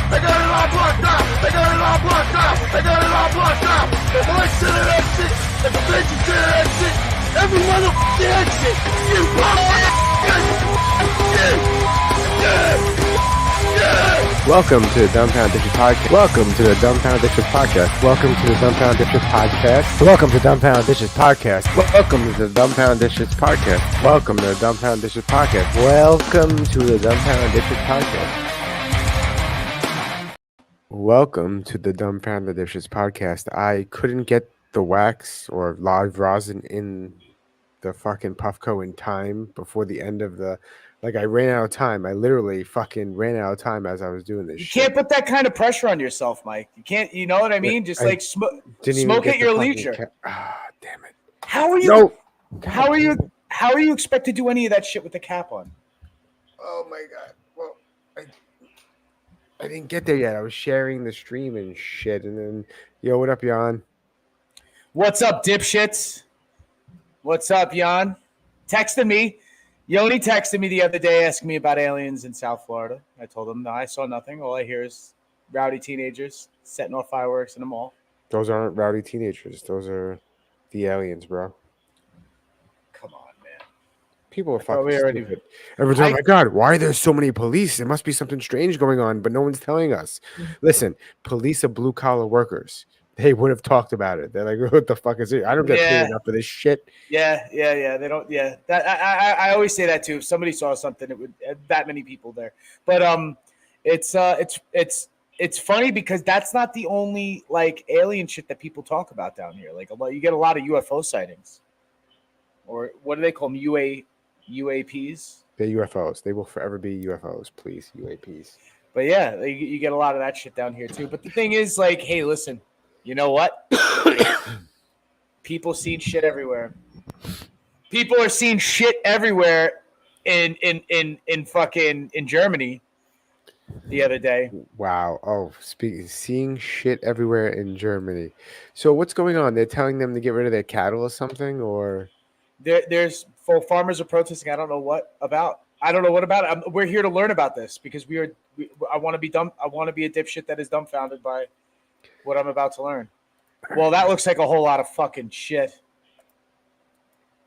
They got it all blocked out. They got it all blocked out. They got it all blocked out. If I sit in that shit, if the bitches sit in that shit, every motherfucking exit, you Welcome to the Dumbfounded Dipshits podcast. Welcome to the Dumbfounded Dipshits podcast. Welcome to the Dumbfounded Dipshits podcast. Welcome to the Dumbfounded Dipshits podcast. Welcome to the Dumbfounded Dipshits podcast. Welcome to the Dumbfounded Dipshits podcast. Welcome to the Dumbfounded Dipshits podcast. Welcome to the Dumbfounded Dipshits podcast. I couldn't get the wax or live rosin in the fucking Puffco in time before the end of the... Like, I ran out of time. I literally fucking ran out of time as I was doing this. You can't put that kind of pressure on yourself, Mike. You can't, you know what I mean? Just like smoke at your leisure. Damn it. How are you? No. How are you expected to do any of that shit with the cap on? Oh my god. Well, I didn't get there yet. I was sharing the stream and shit, and then, yo, what up, Jan? What's up, dipshits? What's up, Jan? Texted me. Yoni texted me the other day asking me about aliens in South Florida. I told him, no, I saw nothing. All I hear is rowdy teenagers setting off fireworks in the mall. Those aren't rowdy teenagers. Those are the aliens, bro. Come on, man. People are fucking stupid. Everyone's like, oh my god, why are there so many police? There must be something strange going on, but no one's telling us. Listen, police are blue-collar workers. They would have talked about it. They're like, what the fuck is it? I don't get paid enough for this shit. Yeah. They don't. Yeah, that I always say that too. If somebody saw something, it would that many people there. But it's funny because that's not the only like alien shit that people talk about down here. Like you get a lot of UFO sightings, or what do they call them? UAPs. They're UFOs. They will forever be UFOs. Please, UAPs. But yeah, you get a lot of that shit down here too. But the thing is, like, hey, listen. You know what? People see shit everywhere. People are seeing shit everywhere in Germany the other day. Wow. Oh, seeing shit everywhere in Germany. So what's going on? They're telling them to get rid of their cattle or something, or there's farmers are protesting. I don't know what about. We're here to learn about this because I want to be dumb. I want to be a dipshit that is dumbfounded by what I'm about to learn. Well, that looks like a whole lot of fucking shit.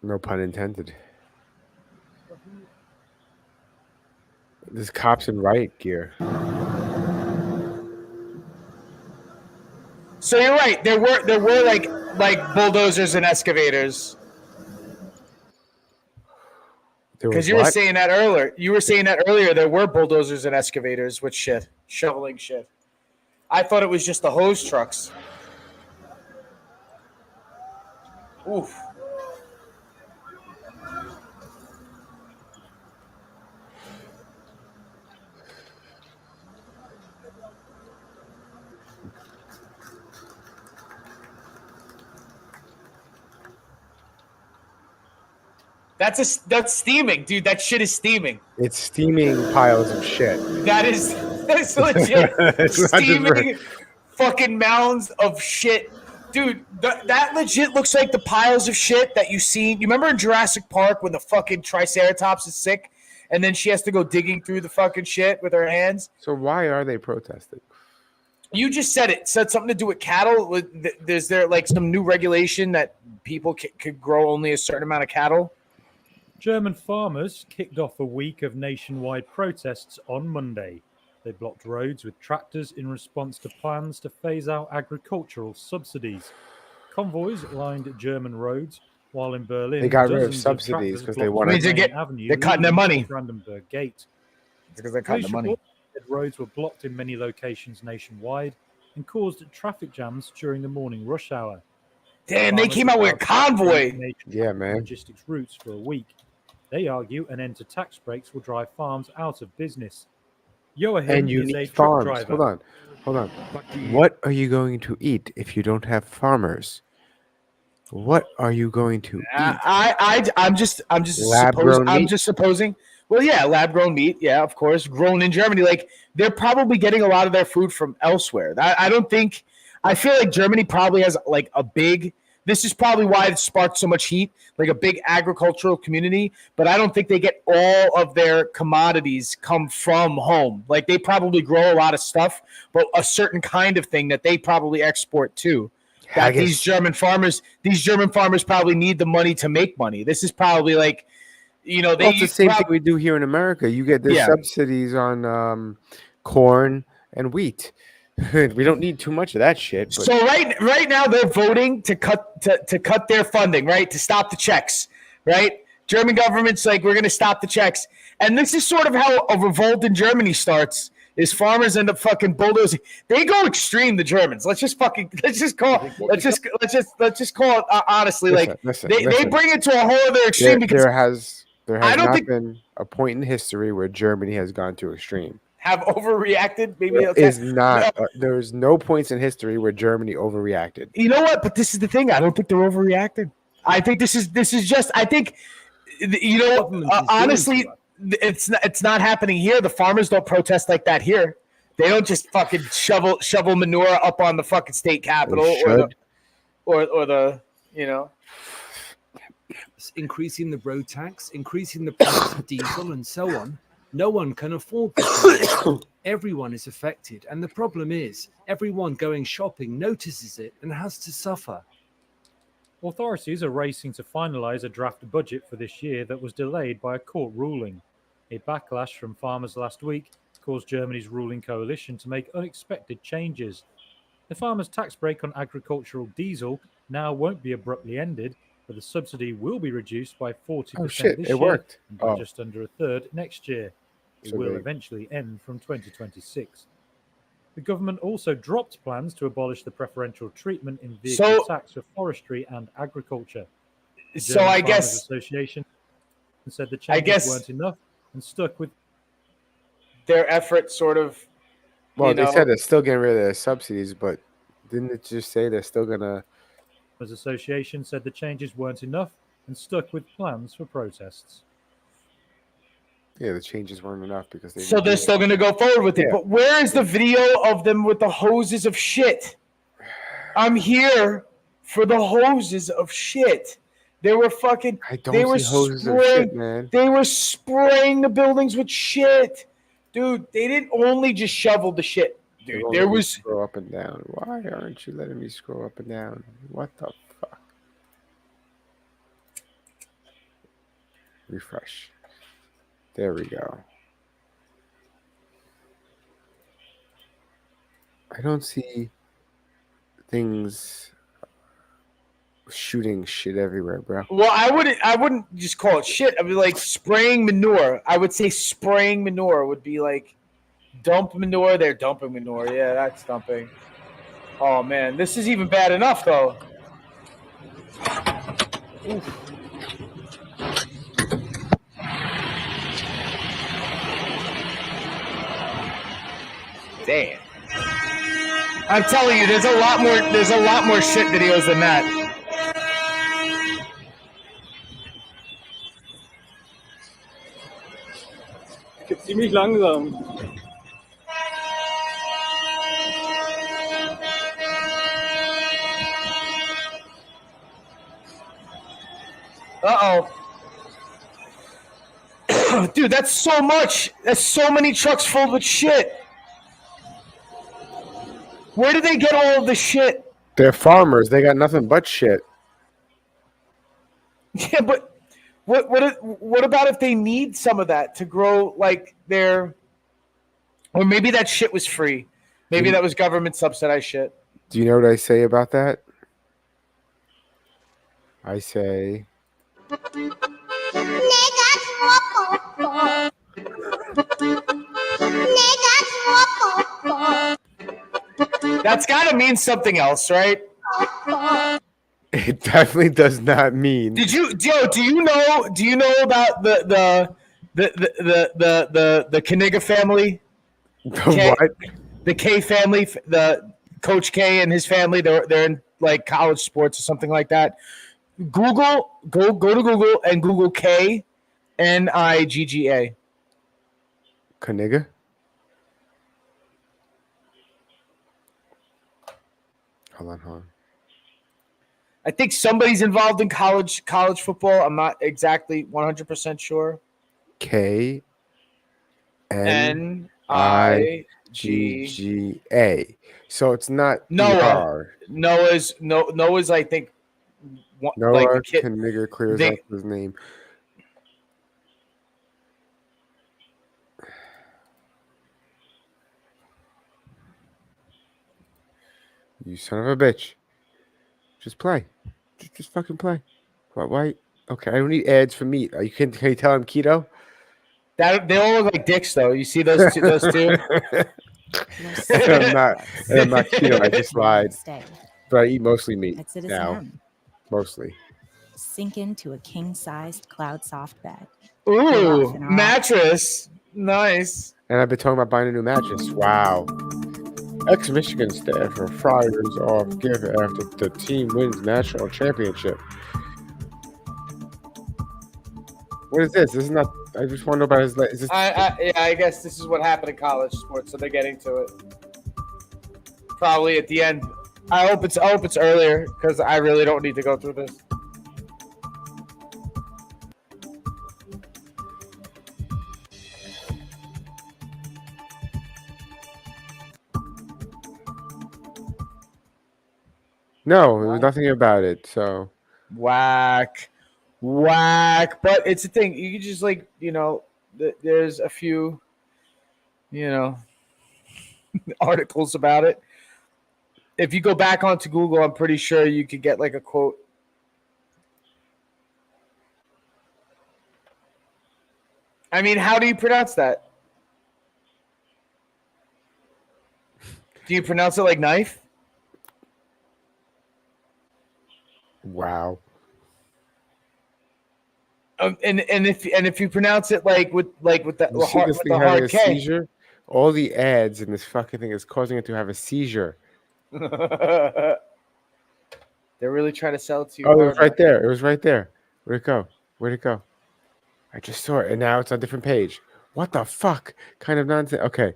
No pun intended. There's cops in riot gear. So you're right. There were like bulldozers and excavators. Because you were saying that earlier. You were saying that earlier. There were bulldozers and excavators with shit, shoveling shit. I thought it was just the hose trucks. Oof. That's steaming, dude. That shit is steaming. It's steaming piles of shit. That's legit. Steaming fucking mounds of shit. Dude, that legit looks like the piles of shit that you seen. You remember in Jurassic Park when the fucking Triceratops is sick and then she has to go digging through the fucking shit with her hands? So why are they protesting? You just said it. Said something to do with cattle. Is there like some new regulation that people could grow only a certain amount of cattle? German farmers kicked off a week of nationwide protests on Monday. They blocked roads with tractors in response to plans to phase out agricultural subsidies. Convoys lined German roads, while in Berlin, they got rid of subsidies because they wanted to get. They're cutting their money. Brandenburg Gate. Because they're cutting the money. Roads were blocked in many locations nationwide and caused traffic jams during the morning rush hour. Damn, they came out with a convoy. Yeah, man. Logistics routes for a week. They argue an end to tax breaks will drive farms out of business. And you need farms. Hold on. What are you going to eat if you don't have farmers? What are you going to eat? I'm just supposing. Well, yeah, lab grown meat. Yeah, of course, grown in Germany. Like they're probably getting a lot of their food from elsewhere. I feel like Germany probably has like a big this is probably why it sparked so much heat, like a big agricultural community. But I don't think they get all of their commodities come from home. Like they probably grow a lot of stuff, but a certain kind of thing that they probably export too. That these German farmers probably need the money to make money. This is probably like, Well, it's the same thing we do here in America. You get the subsidies on corn and wheat. We don't need too much of that shit. But. So right now they're voting to cut their funding, right? To stop the checks, right? German government's like, we're going to stop the checks. And this is sort of how a revolt in Germany starts. Is farmers end up fucking bulldozing. They go extreme, the Germans. Let's just call it honestly. Listen, they bring it to a whole other extreme because there has not been a point in history where Germany has gone to extreme. Have overreacted? Maybe there is no points in history where Germany overreacted. You know what? But this is the thing. I don't think they're overreacting. I think this is just. I think honestly. It's not happening here. The farmers don't protest like that here. They don't just fucking shovel manure up on the fucking state capitol or the increasing the road tax, increasing the price of diesel, and so on. No one can afford this. Everyone is affected, and the problem is everyone going shopping notices it and has to suffer. Authorities are racing to finalise a draft budget for this year that was delayed by a court ruling. A backlash from farmers last week caused Germany's ruling coalition to make unexpected changes. The farmers' tax break on agricultural diesel now won't be abruptly ended, but the subsidy will be reduced by 40% this year worked. and by just under a third next year. It will eventually end from 2026. The government also dropped plans to abolish the preferential treatment in vehicle tax for forestry and agriculture. The German Farmers Association said the changes weren't enough and stuck with their effort sort of. Well, they said they're still getting rid of their subsidies, but didn't it just say they're still going to. The association said the changes weren't enough and stuck with plans for protests. Yeah, the changes weren't enough because they. So they're still going to go forward with it. But where is the video of them with the hoses of shit? I'm here for the hoses of shit. They were fucking. They were hoses of shit, man. They were spraying the buildings with shit, dude. They didn't only just shovel the shit, dude. There was scroll up and down. Why aren't you letting me scroll up and down? What the fuck? Refresh. There we go. I don't see things shooting shit everywhere, bro. Well, I wouldn't just call it shit. I'd be like spraying manure. I would say spraying manure would be like dump manure. They're dumping manure. Yeah, that's dumping. Oh man, this is even bad enough though. Oof. Damn. I'm telling you, there's a lot more shit videos than that. Ziemlich langsam. Uh-oh. Dude, that's so much. That's so many trucks full with shit. Where do they get all of the shit? They're farmers. They got nothing but shit. Yeah, but what about if they need some of that to grow like their, or maybe that shit was free. Maybe that was government subsidized shit. Do you know what I say about that? I say that's got to mean something else, right? It definitely does not mean. Do you know about the Kaniga family? What? The K family, the Coach K and his family. They're in like college sports or something like that. Go to Google and Google K Nigga. Kaniga? Hold on. I think somebody's involved in college football. I'm not exactly 100% sure. K N NIGGA. GGA. So it's not Noah. ER. Noah's I think like the Noah kid. Nigger clears they- up his name. You son of a bitch. Just play. Just fucking play. Why? Okay, I don't need ads for meat. Can you tell I'm keto? That they all look like dicks though. You see those two? Those two? I'm not keto. I just lied. Stay. But I eat mostly meat At Citizen now. M. Mostly. Sink into a king-sized cloud soft bed. Ooh, mattress. Nice. And I've been talking about buying a new mattress. Wow. Ex-Michigan staff are fired off gift after the team wins national championship. What is this? This is not. I just want to know about his. Is this? I guess this is what happened in college sports, so they're getting to it. Probably at the end. I hope it's earlier because I really don't need to go through this. No, there was nothing about it. So Whack. But it's a thing. You can just there's a few, articles about it. If you go back onto Google, I'm pretty sure you could get like a quote. I mean, how do you pronounce that? Do you pronounce it like knife? wow. And if you pronounce it like with the You see this thing the having hard a K. seizure? All the ads in this fucking thing is causing it to have a seizure. They're really trying to sell it to you. Oh, it was right there. It was right there. Where'd it go? Where'd it go? I just saw it, and now it's on a different page. What the fuck? Kind of nonsense. Okay.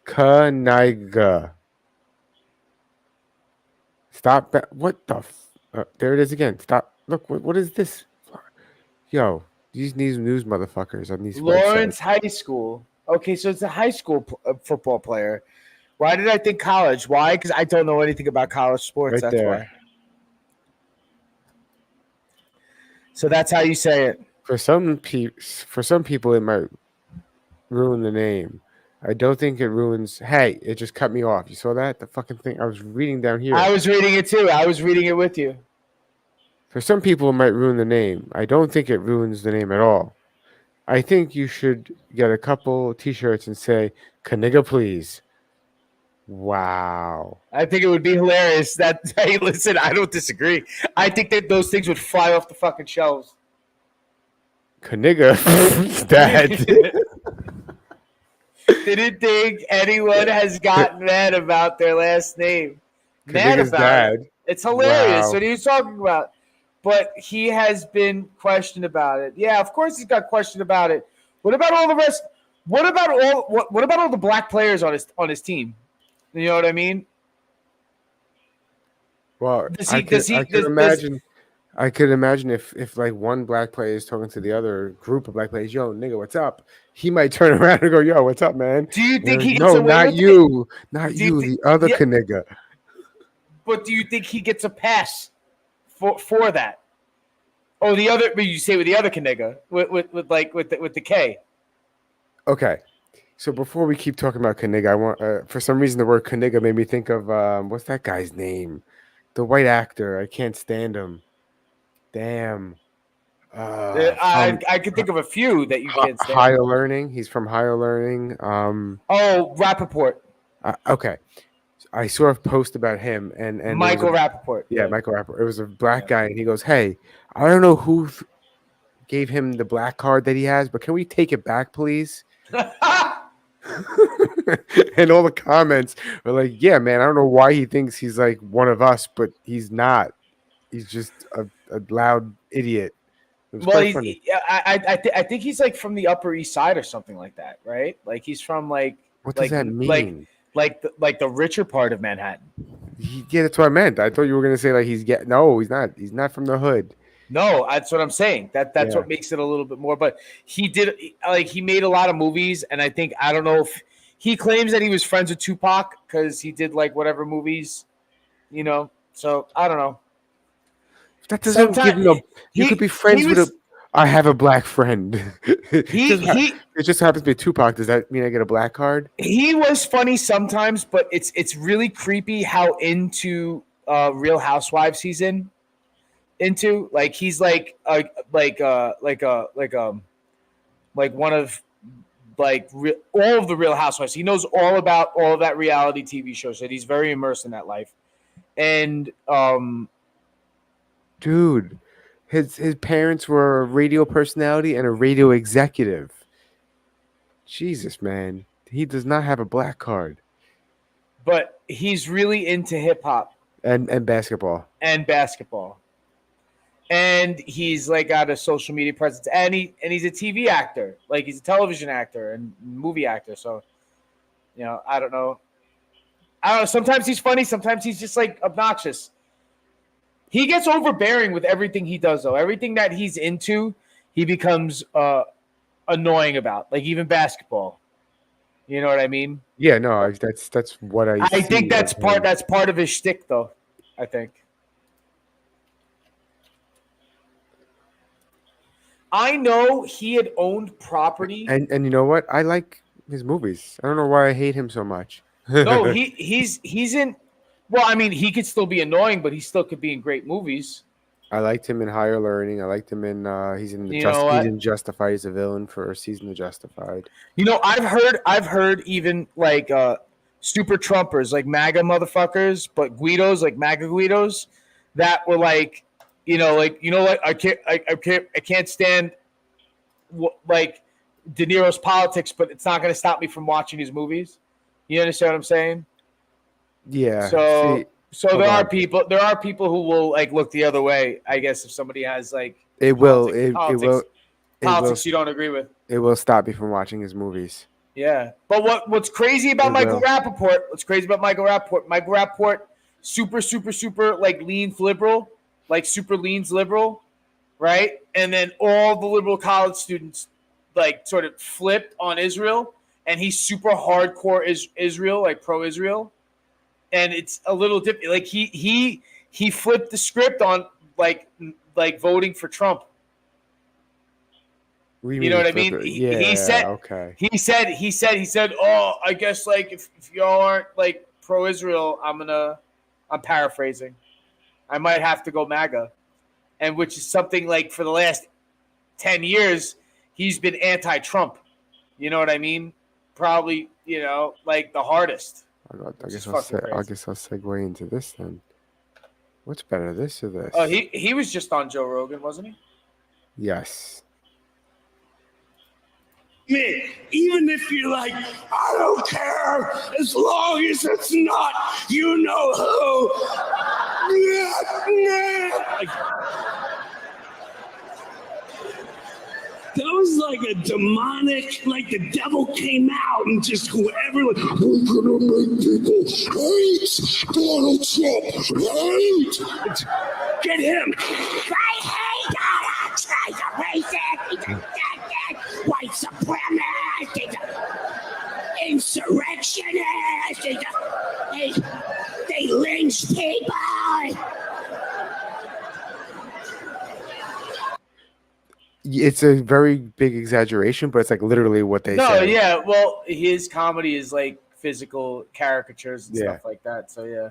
Kaniga. Stop. What the? There it is again. Stop. Look. What is this? Yo, these news motherfuckers on these Lawrence websites. High School. Okay, so it's a high school football player. Why did I think college? Why? Because I don't know anything about college sports. Right That's there. why. So that's how you say it. For some people, it might ruin the name. I don't think it ruins. Hey, it just cut me off. You saw that? The fucking thing. I was reading down here. I was reading it too. I was reading it with you. For some people, it might ruin the name. I don't think it ruins the name at all. I think you should get a couple T-shirts and say "Kaniga, please." Wow. I think it would be hilarious. That hey, listen, I don't disagree. I think that those things would fly off the fucking shelves. Kaniga, Dad. Didn't think anyone has gotten mad about their last name. Mad Kaniga's about dad. it. It's hilarious. Wow. What are you talking about? But he has been questioned about it. Yeah, of course he's got questioned about it. What about all the rest? What about all the black players on his team? You know what I mean? Well, I could imagine if like one black player is talking to the other group of black players, yo, nigga, what's up? He might turn around and go, yo, what's up, man? Do you think he gets no, away not with you, not Do you, you the other yeah. Kaniga. But do you think he gets a pass for that? Oh, the other, but you say with the other Kaniga with the K. Okay, so before we keep talking about Kaniga, I want for some reason the word Kaniga made me think of what's that guy's name? The white actor. I can't stand him. Damn. I could think of a few that you can't stand. Higher Learning. He's from Higher Learning. Oh, Rappaport. Okay. I saw a post about him and Michael Rappaport. Yeah, Michael Rappaport. It was a black guy, and he goes, "Hey, I don't know who gave him the black card that he has, but can we take it back, please?" And all the comments were like, "Yeah, man, I don't know why he thinks he's like one of us, but he's not. He's just a loud idiot." It was Well, quite funny. I think he's like from the Upper East Side or something like that, right? Like he's from like What does that mean? like the richer part of Manhattan. Yeah, that's what I meant. I thought you were gonna say like he's no, he's not. He's not from the hood. No, that's what I'm saying. That's Yeah. what makes it a little bit more. But he made a lot of movies, and I don't know if he claims that he was friends with Tupac because he did like whatever movies, you know. So I don't know. That doesn't give no. You could be friends with a. I have a black friend. It just happens to be Tupac. Does that mean I get a black card? He was funny sometimes, but it's really creepy how into Real Housewives he's into. Like he's like one of all of the Real Housewives. He knows all about all of that reality TV show. So he's very immersed in that life. And dude, his parents were a radio personality and a radio executive. Jesus, man, he does not have a black card. But he's really into hip hop and basketball. And he's like got a social media presence, and he's a TV actor, like he's a television actor and movie actor. So, you know, I don't know. Sometimes he's funny, sometimes he's just like obnoxious. He gets overbearing with everything he does, though. Everything that he's into, he becomes annoying about, like even basketball. You know what I mean? Yeah, no, that's what I think that's part of his shtick, though. I think. I know he had owned property, and you know what? I like his movies. I don't know why I hate him so much. No, he's in. Well, I mean, he could still be annoying, but he still could be in great movies. I liked him in Higher Learning. I liked him in he's in Justified. He's a villain for a season of Justified. You know, I've heard even like super Trumpers, like MAGA motherfuckers, but Guidos, like MAGA Guidos, that were like, I can't stand like De Niro's politics, but it's not going to stop me from watching his movies. You understand what I'm saying? Yeah. So there are people who will like look the other way, I guess, if somebody has like politics you don't agree with. It will stop you from watching his movies. Yeah. But what's crazy about Michael Rappaport? Michael Rappaport, super like leans liberal, like super leans liberal, right? And then all the liberal college students like sort of flipped on Israel, and he's super hardcore Israel, like pro-Israel. And it's a little different. Like he flipped the script on like voting for Trump. You know what I mean? He said, oh, I guess like if y'all aren't like pro-Israel, I'm paraphrasing. I might have to go MAGA. And which is something like for the last 10 years, he's been anti-Trump. You know what I mean? Probably, like the hardest. I guess I'll segue into this then. What's better, this or this? Oh, he was just on Joe Rogan, wasn't he? Yes. Man, even if you're like, I don't care, as long as it's not, you know who. That was like a demonic, like the devil came out and just whoever, like, we're gonna make people hate Donald Trump, hate. Get him. I hate Donald Trump. He's a racist. He's a white supremacist. He's an insurrectionist. They lynch people. It's a very big exaggeration, but it's like literally what they say. No, yeah. Well, his comedy is like physical caricatures and stuff like that. So yeah.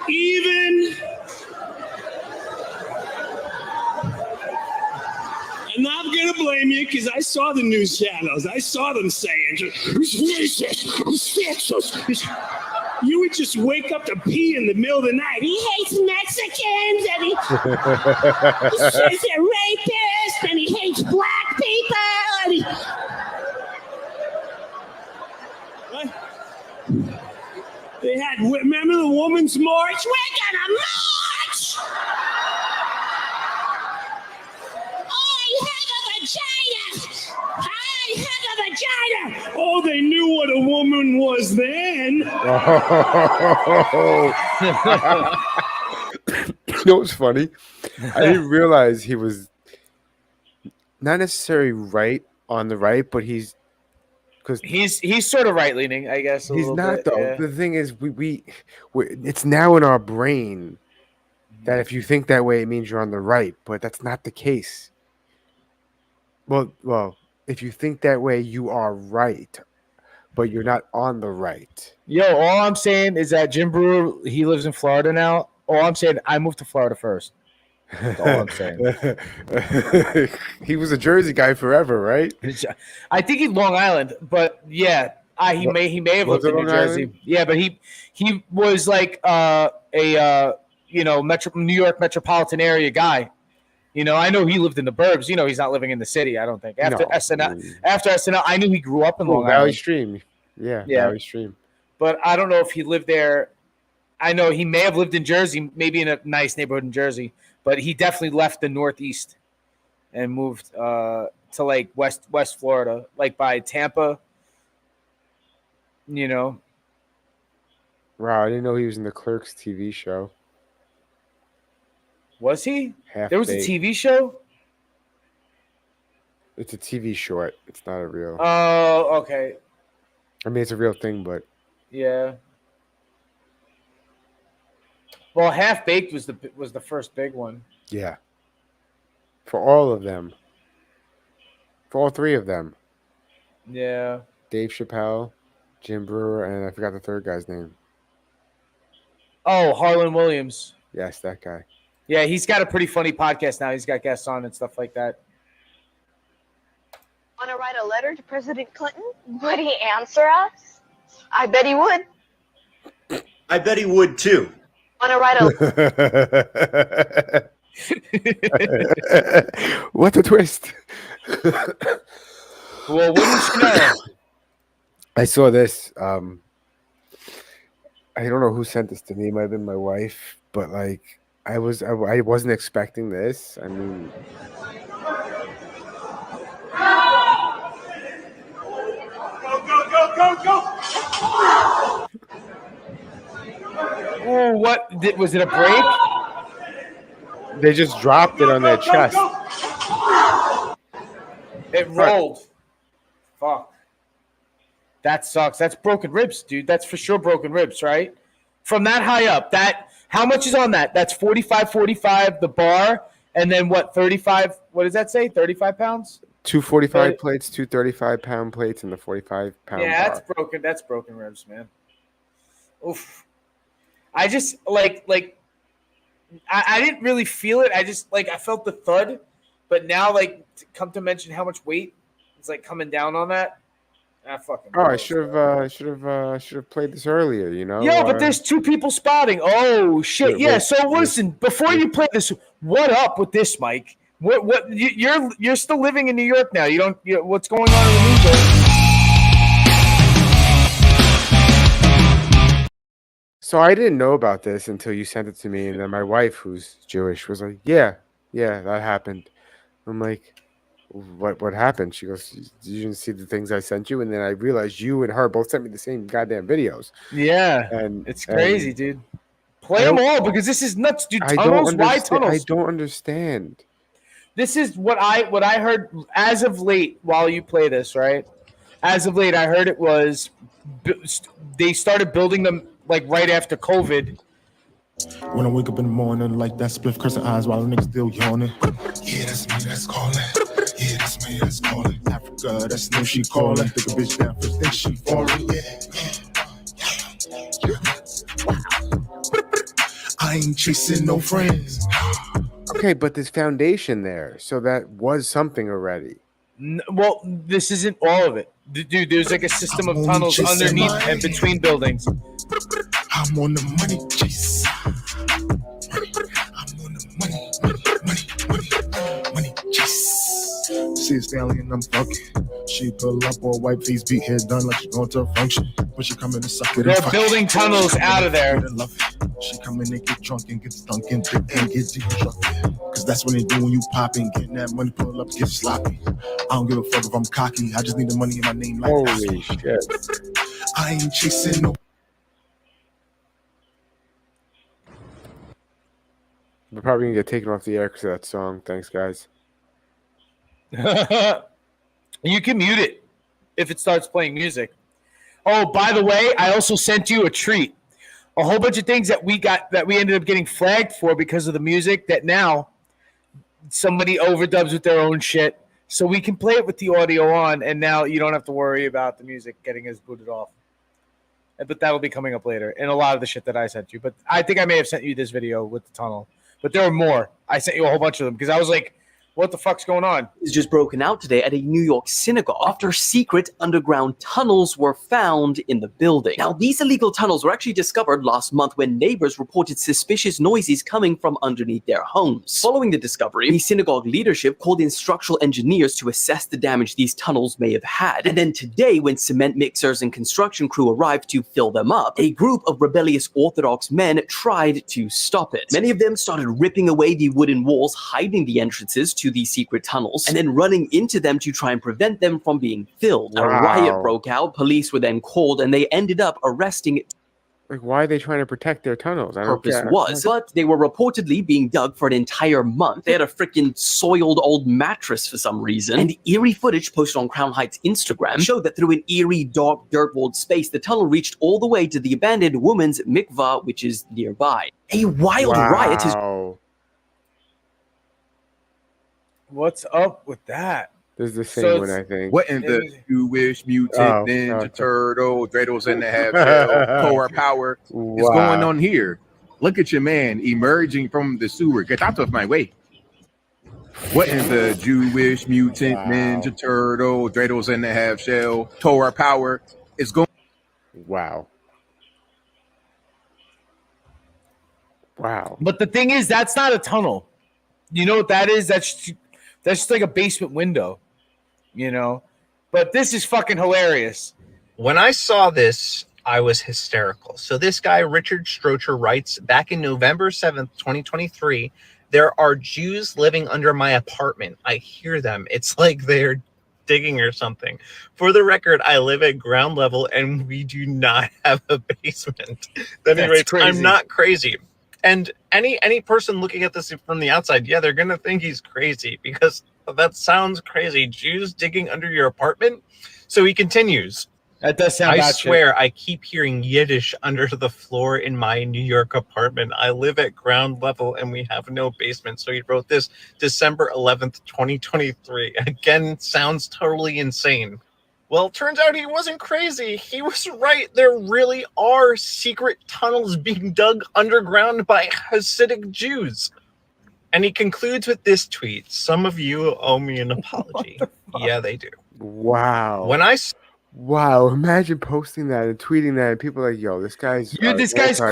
Even. I'm not gonna blame you because I saw the news channels. I saw them saying, "He's racist. He's sexist." You would just wake up to pee in the middle of the night. He hates Mexicans, and he says they're rapists, and he hates black people. And what? They had. Remember the Women's March? We're gonna march. I have a vagina. vagina. Oh, they knew what a woman was then. You know what's funny? I didn't realize he was not necessarily right on the right, but he's sort of right leaning, I guess. he's not bit, though. yeah. The thing is, we it's now in our brain that if you think that way, it means you're on the right, but that's not the case. Well, if you think that way, you are right, but you're not on the right. Yo, all I'm saying is that Jim Brewer, he lives in Florida now. All I'm saying, I moved to Florida first. That's all I'm saying. He was a Jersey guy forever, right? I think he's Long Island, but yeah, he may have lived in New Jersey. Island? Yeah, but he was like New York metropolitan area guy. You know, I know he lived in the burbs. You know, he's not living in the city. I don't think after SNL, I knew he grew up in Long Valley Island. Stream. Yeah, Valley Stream. But I don't know if he lived there. I know he may have lived in Jersey, maybe in a nice neighborhood in Jersey, but he definitely left the Northeast and moved to like West Florida, like by Tampa. You know. Wow, I didn't know he was in the Clerks TV show. Was he? There was a TV show? It's a TV short. It's not a real. Oh, okay. I mean, it's a real thing, but yeah. Well, Half Baked was the first big one. Yeah. For all of them. For all three of them. Yeah. Dave Chappelle, Jim Brewer, and I forgot the third guy's name. Oh, Harlan Williams. Yes, that guy. Yeah, he's got a pretty funny podcast now. He's got guests on and stuff like that. Want to write a letter to President Clinton? Would he answer us? I bet he would. I bet he would too. Want to write a What a twist. Well, wouldn't you know? I saw this. I don't know who sent this to me. It might have been my wife, but like I wasn't expecting this. I mean, go. Oh, what was it? A break? They just dropped it on their chest. It rolled. Fuck. That sucks. That's broken ribs, dude. That's for sure broken ribs, right? From that high up. How much is on that? That's 45, the bar, and then what, 35? What does that say? 35 pounds? 245 plates, 235-pound plates, and the 45-pound Yeah, bar. That's broken ribs, man. Oof. I just I didn't really feel it. I just I felt the thud, but now to come to mention how much weight is coming down on that. I should have played this earlier, you know. Yeah, but there's two people spotting. Oh shit! Yeah. So listen, before you play this, what up with this, Mike? What you're still living in New York now? What's going on in the news? So I didn't know about this until you sent it to me, and then my wife, who's Jewish, was like, "Yeah, that happened." I'm like, What happened? She goes, "You didn't see the things I sent you?" And then I realized you and her both sent me the same goddamn videos. Yeah, and it's crazy, dude. Play them all because this is nuts, dude. Tunnels, why tunnels? I don't understand. This is what I heard as of late. While you play this, right? As of late, I heard it was they started building them right after COVID. When I wake up in the morning, like that spliff cursing eyes while the niggas still yawning. Yeah, that's me, that's calling. Yeah, that's me, that's calling. Africa, that's no she calling. Think a bitch down first, think she falling. Yeah. I ain't chasing no friends. Okay, but there's foundation there, so that was something already. Well, this isn't all of it, dude. There's a system of tunnels underneath and between buildings. I'm on the money chase. I'm on the money chase. See a stallion, I'm fucking. She pull up or white face, beat head done like she going to a function. But she come in to suck it. They're building tunnels out of there. She come in and get drunk and get stunk and thick and get deep drunk. Cause that's when they do when you popping. Getting that money, pull up, get sloppy. I don't give a fuck if I'm cocky. I just need the money in my name like Holy shit. I ain't chasing no. We're probably gonna get taken off the air because of that song. Thanks, guys. You can mute it if it starts playing music. Oh, by the way, I also sent you a treat. A whole bunch of things that we ended up getting flagged for because of the music that now somebody overdubs with their own shit. So we can play it with the audio on, and now you don't have to worry about the music getting us booted off. But that'll be coming up later, and a lot of the shit that I sent you. But I think I may have sent you this video with the tunnel. But there are more. I sent you a whole bunch of them because I was like, what the fuck's going on? Is just broken out today at a New York synagogue after secret underground tunnels were found in the building. Now, these illegal tunnels were actually discovered last month when neighbors reported suspicious noises coming from underneath their homes. Following the discovery, the synagogue leadership called in structural engineers to assess the damage these tunnels may have had. And then today, when cement mixers and construction crew arrived to fill them up, a group of rebellious Orthodox men tried to stop it. Many of them started ripping away the wooden walls hiding the entrances to these secret tunnels and then running into them to try and prevent them from being filled. Wow. A riot broke out, police were then called, and they ended up arresting. Like, why are they trying to protect their tunnels? But they were reportedly being dug for an entire month. They had a freaking soiled old mattress for some reason. And eerie footage posted on Crown Heights Instagram showed that through an eerie, dark, dirt-walled space, the tunnel reached all the way to the abandoned woman's mikvah, which is nearby. A wild riot is... What's up with that? This is the same one, I think. What in the Jewish mutant ninja turtle, Dreidels in the half shell, core power is going on here? Look at your man emerging from the sewer. Get out of my way. What in the Jewish mutant ninja turtle, Dreidels in the half shell, Torah power is going? Wow. But the thing is, that's not a tunnel. You know what that is? That's just like a basement window, you know? But this is fucking hilarious. When I saw this, I was hysterical. So this guy, Richard Strocher, writes, back in November 7th, 2023, there are Jews living under my apartment. I hear them. It's like they're digging or something. For the record, I live at ground level and we do not have a basement. Then he writes, I'm not crazy. And any person looking at this from the outside, yeah, they're going to think he's crazy because that sounds crazy. Jews digging under your apartment? So he continues. That does sound I bad swear, shit. I keep hearing Yiddish under the floor in my New York apartment. I live at ground level and we have no basement. So he wrote this December 11th, 2023. Again, sounds totally insane. Well, turns out he wasn't crazy. He was right. There really are secret tunnels being dug underground by Hasidic Jews. And he concludes with this tweet. Some of you owe me an apology. Yeah, they do. Wow. When imagine posting that and tweeting that and people are like, yo, this guy's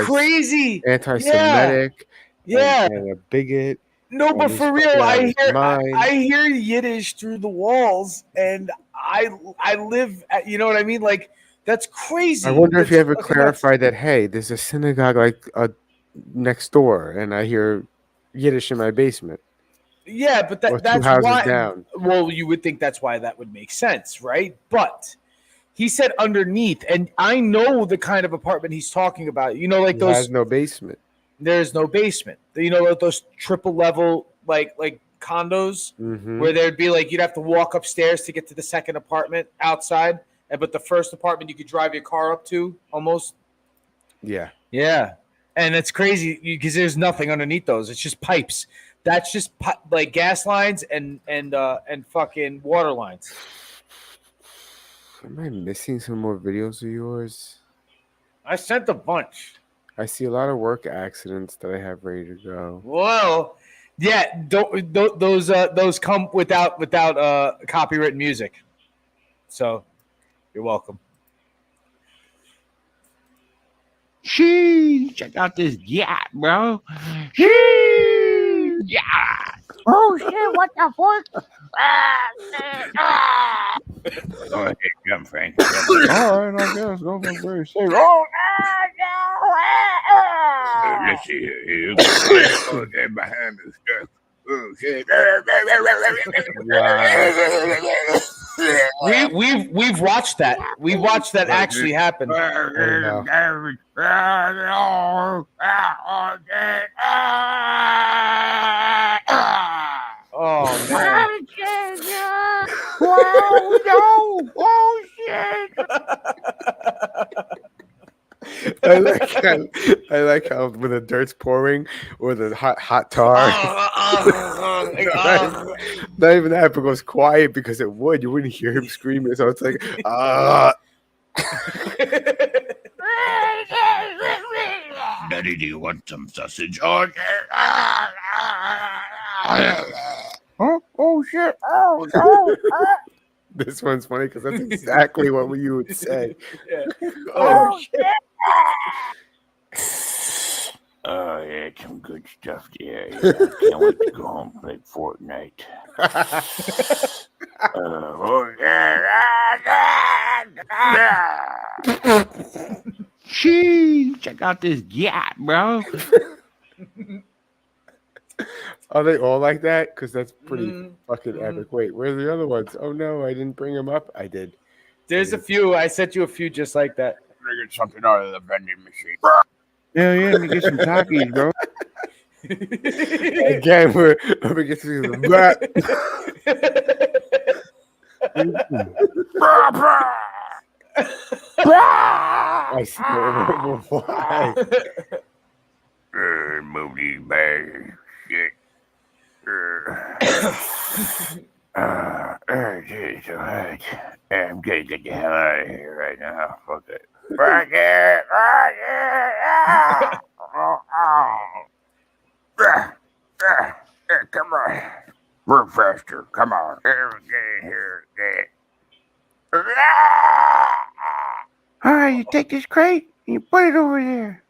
crazy. Anti-Semitic. Yeah. And a bigot. No, but for real, I hear Yiddish through the walls, and I live at, you know what I mean? Like, that's crazy. I wonder if you ever clarified that, hey, there's a synagogue like next door, and I hear Yiddish in my basement. Yeah, but that's why. Down. Well, you would think that's why that would make sense, right? But he said underneath, and I know the kind of apartment he's talking about. You know, like those. Has no basement. There's no basement. You know, like those triple level like condos where there'd be like you'd have to walk upstairs to get to the second apartment outside, but the first apartment you could drive your car up to almost. Yeah. Yeah, and it's crazy because there's nothing underneath those. It's just pipes. That's just like gas lines and fucking water lines. Am I missing some more videos of yours? I sent a bunch. I see a lot of work accidents that I have ready to go. Well, yeah, those come without copyrighted music. So, you're welcome. Check out this yacht, bro. Yeah. Oh shit! What the fuck? Go ahead, jump, Frank. All right, I guess. Go for very safe. Oh no! Let's see here. Okay, behind this guy. Oh shit. We've watched that. We've watched that actually happen. Oh man. Oh no! Oh shit! I like how when the dirt's pouring or the hot tar. Not even that, but it goes quiet because it would. You wouldn't hear him screaming. So it's like, Daddy, do you want some sausage? Oh, oh shit! Oh no! This one's funny because that's exactly what you would say. Yeah. Oh shit! Oh yeah, some good stuff there. Yeah. Can't wait to go home and play Fortnite. Oh yeah! Jeez, check out this yacht, bro. Are they all like that? Because that's pretty fucking epic. Wait, where are the other ones? Oh no, I didn't bring them up. I did. There's a few. I sent you a few just like that. I'm gonna get something out of the vending machine. Hell yeah, let me get some Takis, bro. Again, let me get to the back. I swear, why? Move these bags. Shit. Geez, so hot. I'm gonna get the hell out of here right now. Fuck it. Fuck it. Fuck it. Come on. Work faster. Come on. Here we get here. All right, you take this crate and you put it over there.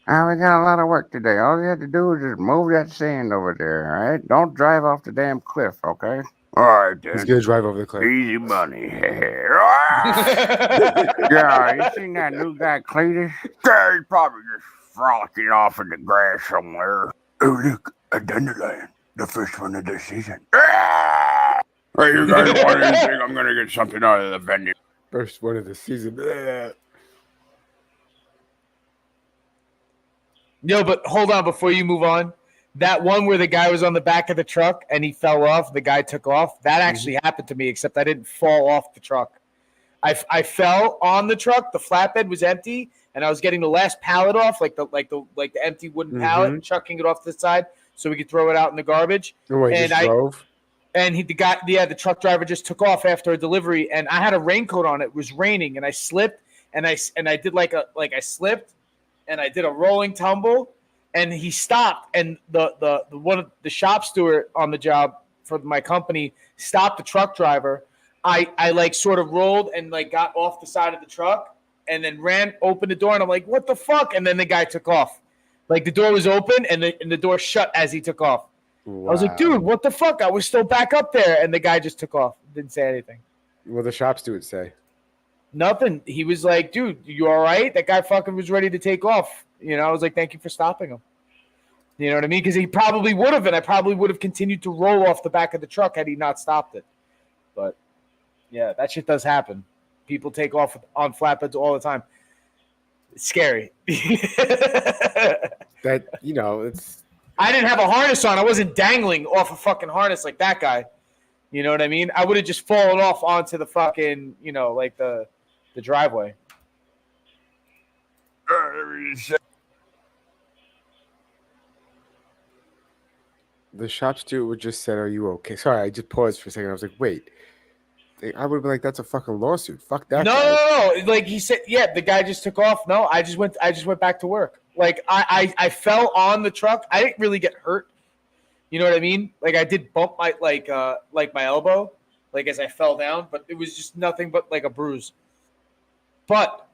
We got a lot of work today. All you have to do is just move that sand over there, all right? Don't drive off the damn cliff, okay? All right, then. He's gonna drive over the cliff. Easy money. Yeah, you seen that new guy, Cletus? Yeah, he's probably just frolicking off in the grass somewhere. Oh, look, a dandelion. The first one of the season. Hey, you guys want anything? I'm gonna get something out of the venue. First one of the season. No, but hold on before you move on. That one where the guy was on the back of the truck and he fell off, the guy took off. That actually happened to me, except I didn't fall off the truck. I fell on the truck. The flatbed was empty, and I was getting the last pallet off, like the empty wooden pallet, and chucking it off to the side so we could throw it out in the garbage. Oh, and I drove. And the truck driver just took off after a delivery, and I had a raincoat on. It was raining, and I slipped, and I did I slipped, and I did a rolling tumble, and he stopped, and the one of the shop steward on the job for my company stopped the truck driver. I like sort of rolled and like got off the side of the truck, and then opened the door, and I'm like, what the fuck? And then the guy took off. Like the door was open, and the door shut as he took off. Wow. I was like, dude, what the fuck? I was still back up there, and the guy just took off. Didn't say anything. What the shop steward say? Nothing. He was like, dude, you all right? That guy fucking was ready to take off. I was like, thank you for stopping him. You know what I mean? Because he probably would have, and I probably would have continued to roll off the back of the truck had he not stopped it. But, yeah, that shit does happen. People take off on flatbeds all the time. It's scary. It's... I didn't have a harness on. I wasn't dangling off a fucking harness like that guy. You know what I mean? I would have just fallen off onto the fucking, like the driveway. The shop steward would just said, "Are you okay?" Sorry, I just paused for a second. I was like, "Wait." I would have been like, "That's a fucking lawsuit. Fuck that." No. Like he said, yeah, the guy just took off. No, I just went back to work. Like I fell on the truck. I didn't really get hurt. You know what I mean? Like I did bump my my elbow, like as I fell down, but it was just nothing but like a bruise. But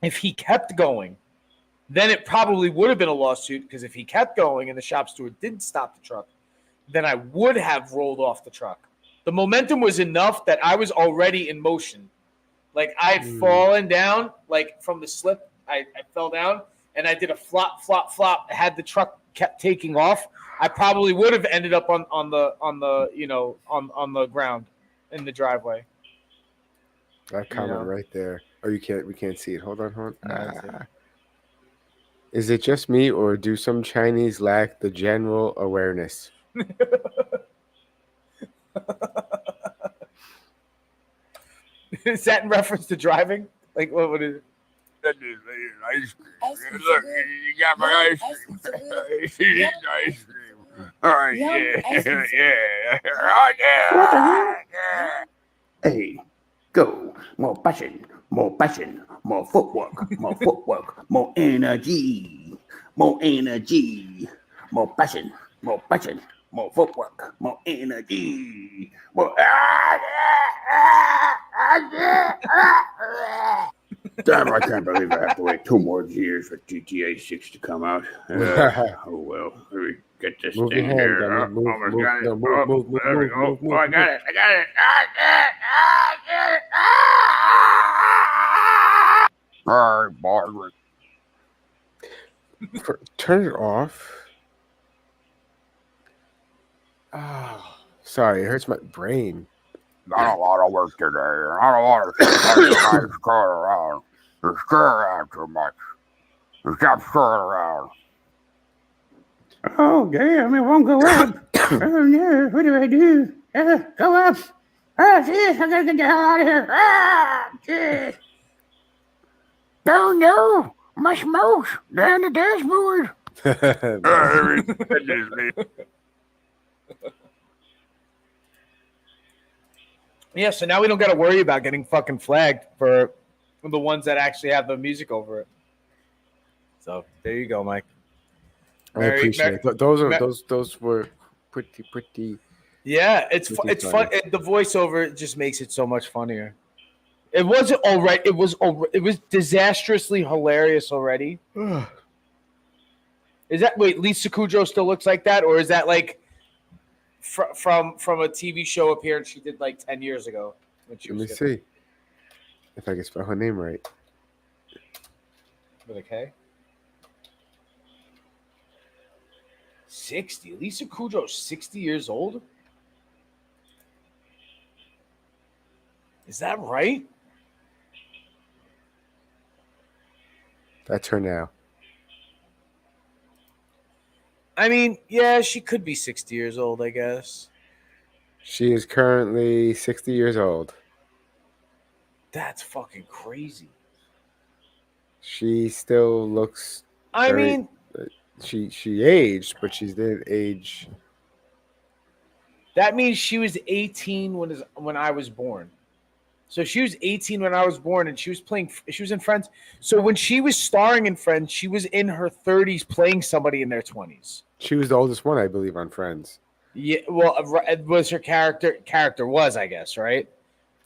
if he kept going, then it probably would have been a lawsuit, because if he kept going and the shop steward didn't stop the truck, then I would have rolled off the truck. The momentum was enough that I was already in motion. Like I had fallen down, like from the slip. I fell down and I did a flop, flop, flop. Had the truck kept taking off, I probably would have ended up on the ground in the driveway. That comment right there. Oh, we can't see it. Hold on. No, Is it just me, or do some Chinese lack the general awareness? Is that in reference to driving? Like, what is it? That is ice cream. Look, you got my ice cream. Ice cream. All right, yeah. Oh, yeah. Hey, go. More passion, more footwork, more energy, more passion, more footwork, more energy, more. Damn, I can't believe I have to wait 2 more years for GTA 6 to come out. Oh, well. Let me get this Move thing your hand, here. dummy. Move, Almost move, got it. no, move, There we go. move, I got it. All right, Margaret. Turn it off. Oh, sorry, it hurts my brain. Not a lot of work today. Not a lot of nice car around. You scare around too much. You stop screwing around. Oh, damn, it won't go up. Oh, no, what do I do? Go up. Oh, jeez, I gotta get the hell out of here. Ah, jeez. Oh, no, my smokes down the dashboard. Yeah, so now we don't got to worry about getting fucking flagged for the ones that actually have the music over it. So there you go, Mike. I appreciate it. Those were pretty. Yeah, it's fun. The voiceover just makes it so much funnier. It wasn't all right. It was disastrously hilarious already. Is that Lisa Kudrow still looks like that, or is that like from a TV show appearance she did like 10 years ago? When she Let me see if I can spell her name right. With a K. 60. Lisa Kudrow, 60 years old. Is that right? That's her now. I mean, yeah, she could be 60 years old, I guess. She is currently 60 years old. That's fucking crazy. She still looks. I mean, she aged, but she didn't age. That means she was 18 when I was born. So she was 18 when I was born, and she was in Friends. So when she was starring in Friends, she was in her 30s playing somebody in their 20s. She was the oldest one, I believe, on Friends. Yeah, well, it was her character was, I guess, right?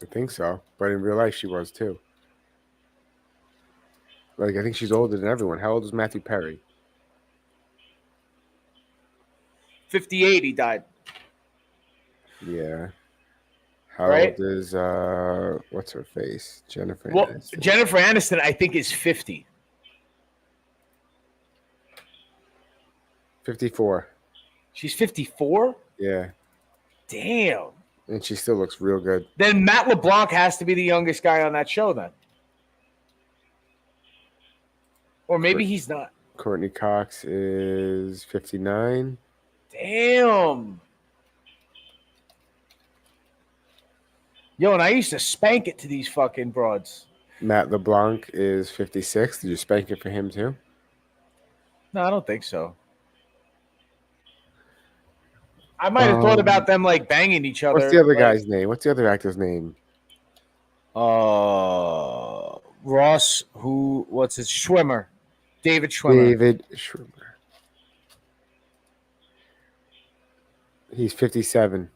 I think so, but in real life, she was too. Like, I think she's older than everyone. How old is Matthew Perry? 58, he died. Yeah. How Right? old is what's her face? Jennifer Well, Aniston. Jennifer Aniston, I think, is 50. 54. She's 54? Yeah. Damn. And she still looks real good. Then Matt LeBlanc has to be the youngest guy on that show then. Or maybe he's not. Courtney Cox is 59. Damn. Yo, and I used to spank it to these fucking broads. Matt LeBlanc is 56. Did you spank it for him too? No, I don't think so. I might have thought about them like banging each other. What's the other guy's name? What's the other actor's name? Ross, what's his Schwimmer? David Schwimmer. David Schwimmer. He's 57.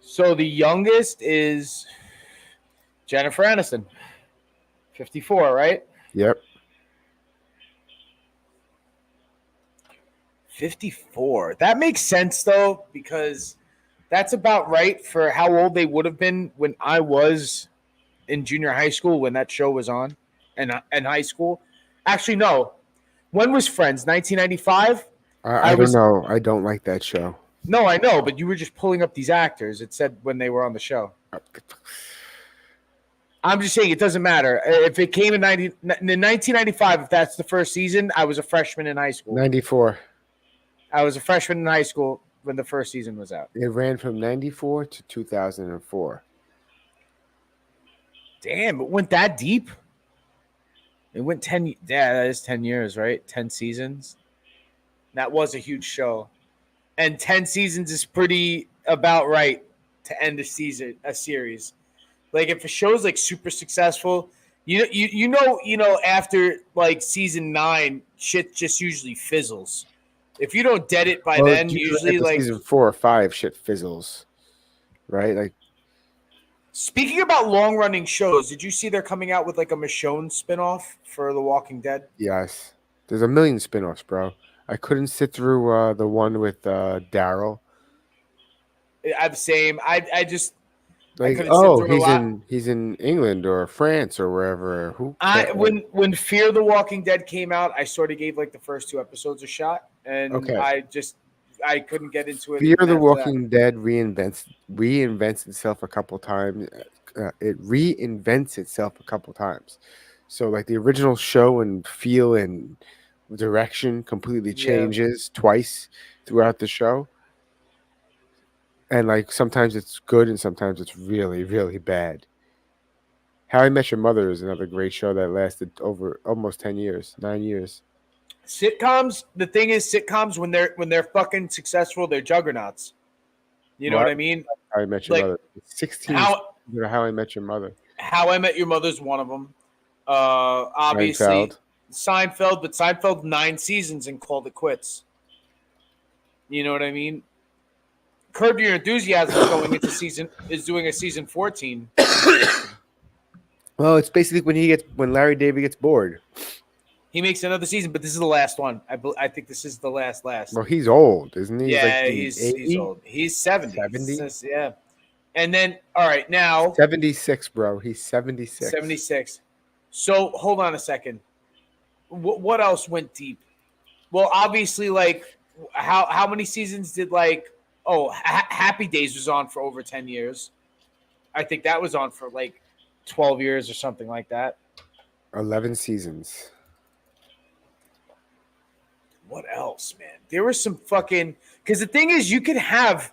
So the youngest is Jennifer Aniston. 54, right? Yep. 54. That makes sense though, because That's about right for how old they would have been when I was in junior high school when that show was on, and high school. Actually, no. When was Friends? 1995. I don't know. I don't like that show. No, I know, but you were just pulling up these actors. It said when they were on the show. I'm just saying it doesn't matter. If it came in 1995, if that's the first season, I was a freshman in high school. 94. I was a freshman in high school when the first season was out. It ran from 94 to 2004. Damn, it went that deep? It went 10. Yeah, that is 10 years, right? 10 seasons. That was a huge show. And 10 seasons is pretty about right to end a series. Like if a show's like super successful, you know after like season 9, shit just usually fizzles. If you don't dead it by then, usually like season 4 or 5, shit fizzles, right? Like, speaking about long running shows, did you see they're coming out with like a Michonne spinoff for The Walking Dead? yes, there's a million spinoffs, bro. I couldn't sit through the one with Daryl. I'm the same. I just like, he's in England or France or wherever. When Fear the Walking Dead came out, I sort of gave like the first 2 episodes a shot, and I couldn't get into it. Fear the Walking Dead reinvents itself a couple times. It reinvents itself a couple times. So like the original show and feel and direction completely changes twice throughout the show. And like sometimes it's good and sometimes it's really, really bad. How I Met Your Mother is another great show that lasted over almost 10 years, 9 years. Sitcoms, the thing is, sitcoms when they're fucking successful, they're juggernauts. You know what I mean? How I Met Your Mother. 16. How I Met Your Mother. How I Met Your Mother's one of them. Obviously Seinfeld, but Seinfeld 9 seasons and called it quits. You know what I mean? Curb Your Enthusiasm is doing a season 14. Well, it's basically when Larry David gets bored. He makes another season, but this is the last one. I think this is the last. Well, he's old, isn't he? Yeah, he's old. He's 70. 70? Yeah. And then, all right, now 76, bro. He's 76. 76. So hold on a second. What else went deep? Well, obviously, like how many seasons did Happy Days was on for over 10 years. I think that was on for like 12 years or something like that. 11 seasons. What else, man? There was some fucking... Because the thing is, you could have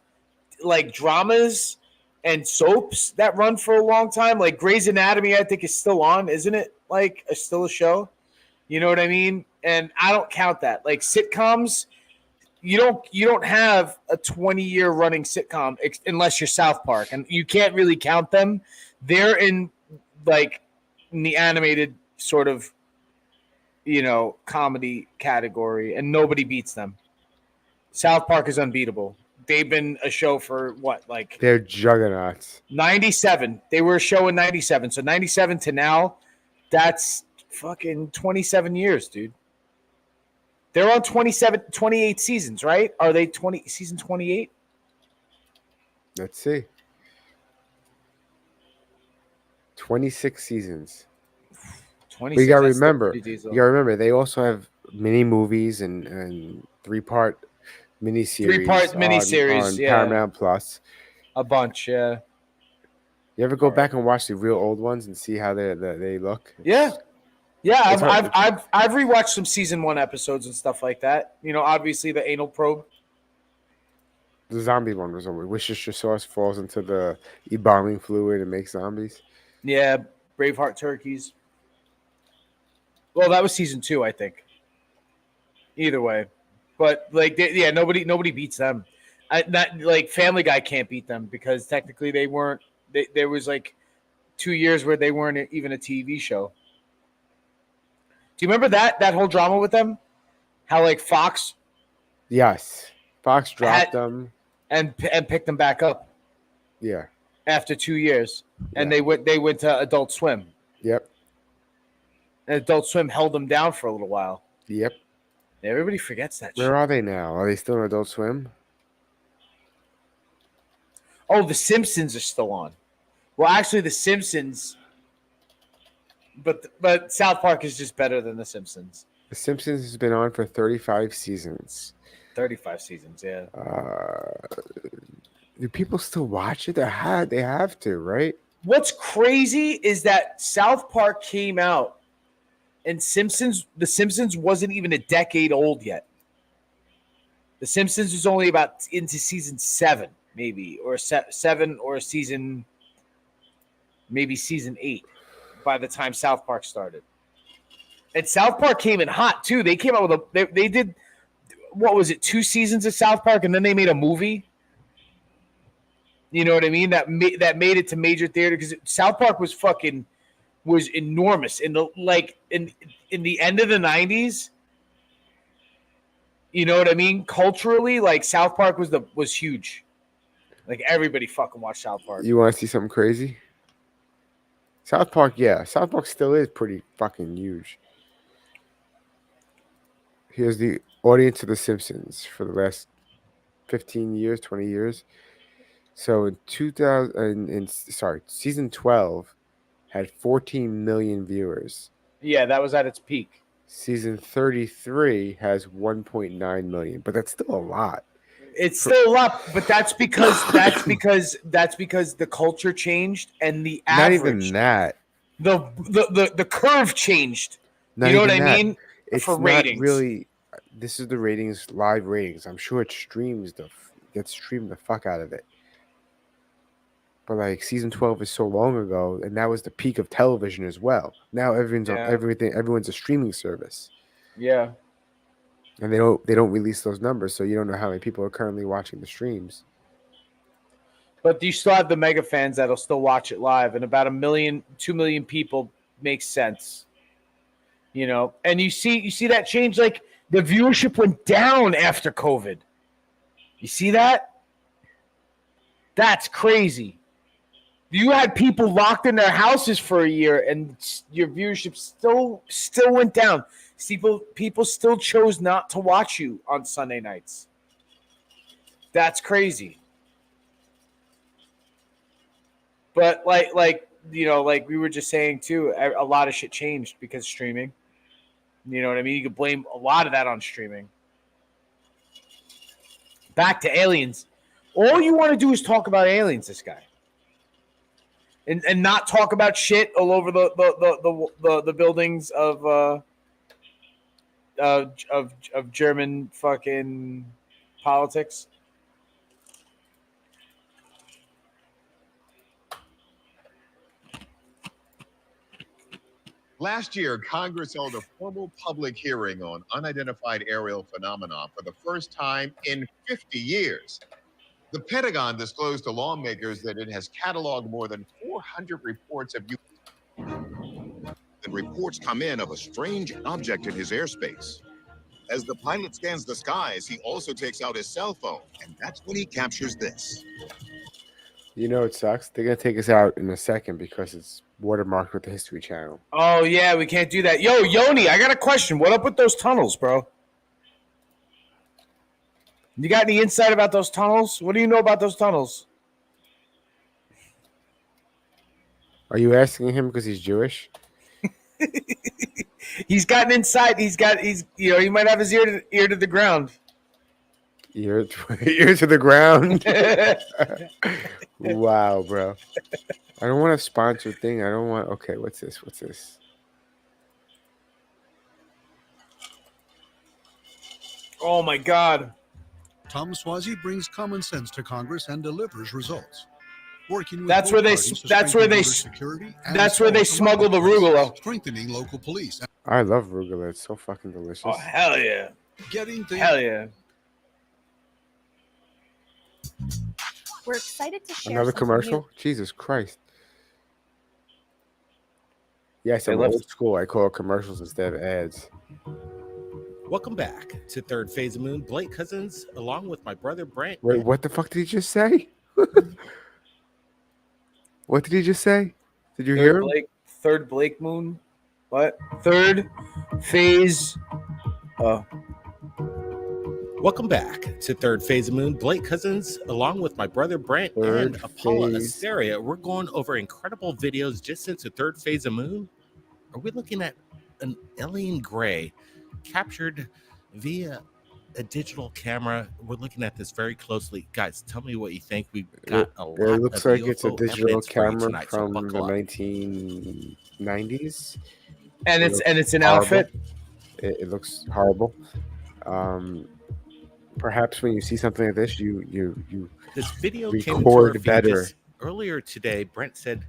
like dramas and soaps that run for a long time. Like Grey's Anatomy, I think, is still on, isn't it? Like, still a show? You know what I mean? And I don't count that. Like sitcoms... You don't have a 20-year running sitcom unless you're South Park, and you can't really count them. They're in the animated sort of comedy category, and nobody beats them. South Park is unbeatable. They've been a show for they're juggernauts. 97. They were a show in 97. So 97 to now, that's fucking 27 years, dude. They're on 28 seasons, right? Are they season 28? Let's see. 26 seasons. 26, you gotta remember, they also have mini movies and 3-part miniseries. 3-part miniseries on Paramount Plus. A bunch, yeah. You ever go back and watch the real old ones and see how they look? Yeah. Yeah, I've rewatched some season 1 episodes and stuff like that. Obviously the anal probe. The zombie one was over. Worcestershire sauce falls into the embalming fluid and makes zombies. Yeah, Braveheart turkeys. Well, that was season 2, I think. Either way, but nobody beats them. Family Guy can't beat them because technically they weren't. There was 2 years where they weren't even a TV show. Do you remember that whole drama with them? How Fox? Yes, Fox dropped them and picked them back up. Yeah. After 2 years, and they went to Adult Swim. Yep. And Adult Swim held them down for a little while. Yep. Everybody forgets that. Where are they now? Are they still on Adult Swim? Oh, The Simpsons are still on. Well, actually, The Simpsons, but South Park is just better than The Simpsons. The Simpsons has been on for 35 seasons. 35 seasons, yeah. Do people still watch it? They have to, right? What's crazy is that South Park came out, and The Simpsons wasn't even a decade old yet. The Simpsons was only about into season 7, maybe, or 7, or season 8 by the time South Park started. And South Park came in hot too. They came out with they did, what was it, 2 seasons of South Park, and then they made a movie. You know what I mean? That made it to major theater, because South Park was enormous in the in the end of the 90s. You know what I mean? Culturally, like, South Park was huge. Like, everybody fucking watched South Park. You want to see something crazy? South Park, yeah. South Park still is pretty fucking huge. Here's the audience of The Simpsons for the last 15 years, 20 years. So in season 12 had 14 million viewers. Yeah, that was at its peak. Season 33 has 1.9 million, but that's still a lot. It's still a lot, but that's because the culture changed and the average. Not even that. The curve changed. Not you know what I even that. mean? It's For not ratings. really. This is the ratings, live ratings. I'm sure it gets streamed the fuck out of it. But like season 12 is so long ago, and that was the peak of television as well. Now everyone's on everything. Everyone's a streaming service. Yeah. And they don't release those numbers, so you don't know how many people are currently watching the streams. But you still have the mega fans that'll still watch it live, and about 2 million people makes sense. You know, and you see that change. Like, the viewership went down after COVID. You see that? That's crazy. You had people locked in their houses for a year, and your viewership still went down. People still chose not to watch you on Sunday nights. That's crazy. But like we were just saying too, a lot of shit changed because of streaming. You know what I mean? You could blame a lot of that on streaming. Back to aliens. All you want to do is talk about aliens, this guy. And not talk about shit all over the buildings of German fucking politics. Last year, Congress held a formal public hearing on unidentified aerial phenomena for the first time in 50 years. The Pentagon disclosed to lawmakers that it has cataloged more than 400 reports of And reports come in of a strange object in his airspace. As the pilot scans the skies, he also takes out his cell phone, and that's when he captures this. You know, it sucks. They're gonna take us out in a second because it's watermarked with the History Channel. Oh yeah, we can't do that. Yo, Yoni, I got a question. What up with those tunnels, bro? You got any insight about those tunnels? What do you know about those tunnels? Are you asking him because he's Jewish? He's got an insight. He might have his ear to the ground. Ear to the ground. Wow, bro. I don't want a sponsored thing. I don't want. Okay, what's this? Oh my God. Tom Swazi brings common sense to Congress and delivers results. Working with That's where they smuggle the arugula. Strengthening local police. I love arugula. It's so fucking delicious. Oh hell yeah. Hell yeah. We're excited to share Another some commercial? new- Jesus Christ. Yes, I'm old school. I call it commercials instead of ads. Welcome back to Third Phase of Moon. Blake Cousins, along with my brother Brent. Wait, what the fuck did he just say? What did he just say? Did you hear him? Third Blake Moon? What? Third phase. Welcome Welcome back to Third Phase of Moon. Blake Cousins, along with my brother Brent and Apollo Asteria, we're going over incredible videos just into Third Phase of Moon. Are we looking at an alien gray captured via a digital camera? We're looking at this very closely. Guys, tell me what you think. We've got a lot It looks of like it's a UFO digital evidence for you camera tonight, so from the buckle up. 1990s. And it's an horrible. outfit. It looks horrible. Perhaps when you see something like this, you This video came into our record feed better. just earlier today. Brent said,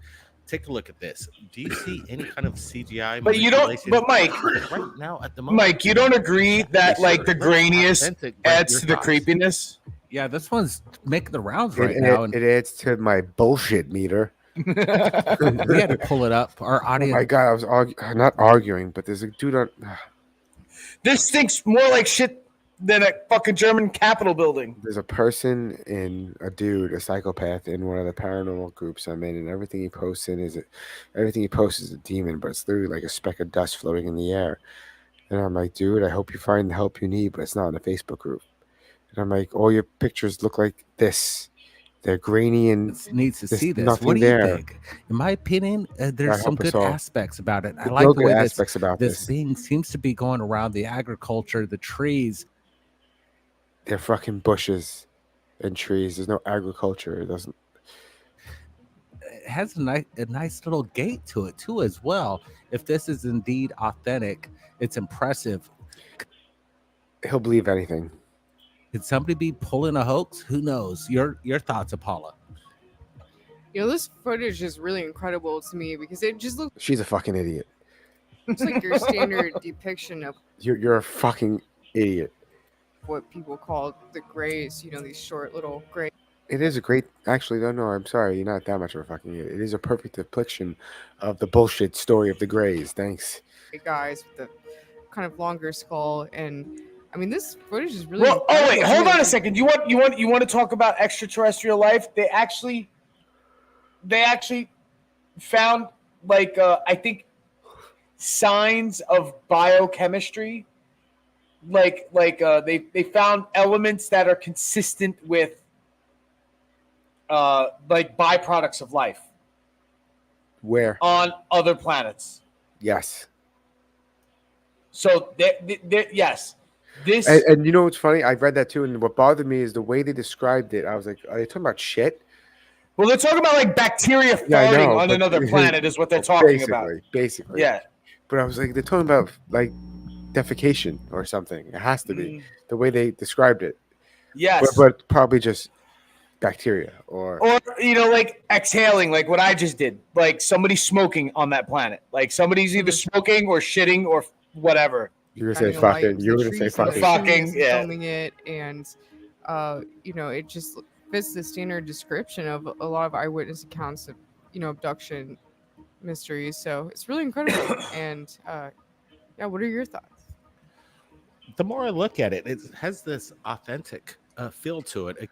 "Take a look at this. Do you see any kind of CGI?" But you don't. manipulation? But Mike, right now at the moment, Mike, you don't agree that like the grainiest authentic, Brent, adds your to the thoughts. creepiness? Yeah, this one's making the rounds It, right now. it adds to my bullshit meter. We had to pull it up. Our Oh audience. my god, I was not arguing, but there's a dude on. This stinks more like shit than a fucking German Capitol building. There's a person a psychopath in one of the paranormal groups I'm in, and everything he posts is a demon, but it's literally like a speck of dust floating in the air. And I'm like, dude, I hope you find the help you need, but it's not in a Facebook group. And I'm like, all your pictures look like this. They're grainy and needs to there's see this. nothing What do you there. think? In my opinion, there's God some help us good all. aspects about it. I There's like no the way good this aspects about this this. being seems to be going around the agriculture, the trees. They're fucking bushes and trees. There's no agriculture. It doesn't. It has a nice little gate to it too, as well. If this is indeed authentic, it's impressive. He'll believe anything. Could somebody be pulling a hoax? Who knows? Your thoughts, Apollo? You know, this footage is really incredible to me because it just looks She's a fucking idiot. like your standard depiction of You're a fucking idiot. what people call the grays. You know, these short little gray It is a great. Actually, no, I'm sorry. You're not that much of a fucking idiot. It is a perfect depiction of the bullshit story of the Greys. Thanks. guys with the kind of longer skull, and I mean, this footage is really. Well, oh wait, incredible hold too. on a second. You want to talk about extraterrestrial life? They actually found like I think signs of biochemistry. They found elements that are consistent with like byproducts of life Where? on other planets. Yes. So yes. This And you know what's funny? I read that too, and what bothered me is the way they described it. I was like, are they talking about shit? well, they're talking about like bacteria Yeah, I farting know, on but- another planet is what they're talking about. Basically. Yeah. But I was like, they're talking about like defecation or something. It has to be Mm. the way they described it. Yes. But probably just bacteria or you know, like exhaling, like what I just did, like somebody smoking on that planet, like somebody's either smoking or shitting or whatever. you're Shining gonna say a light fucking. into You're the gonna say trees and the fucking. Fucking, trees and yeah. filming it, and you know, it just fits the standard description of a lot of eyewitness accounts of, you know, abduction mysteries. So it's really incredible. And yeah, what are your thoughts? The more I look at it, it has this authentic feel to it.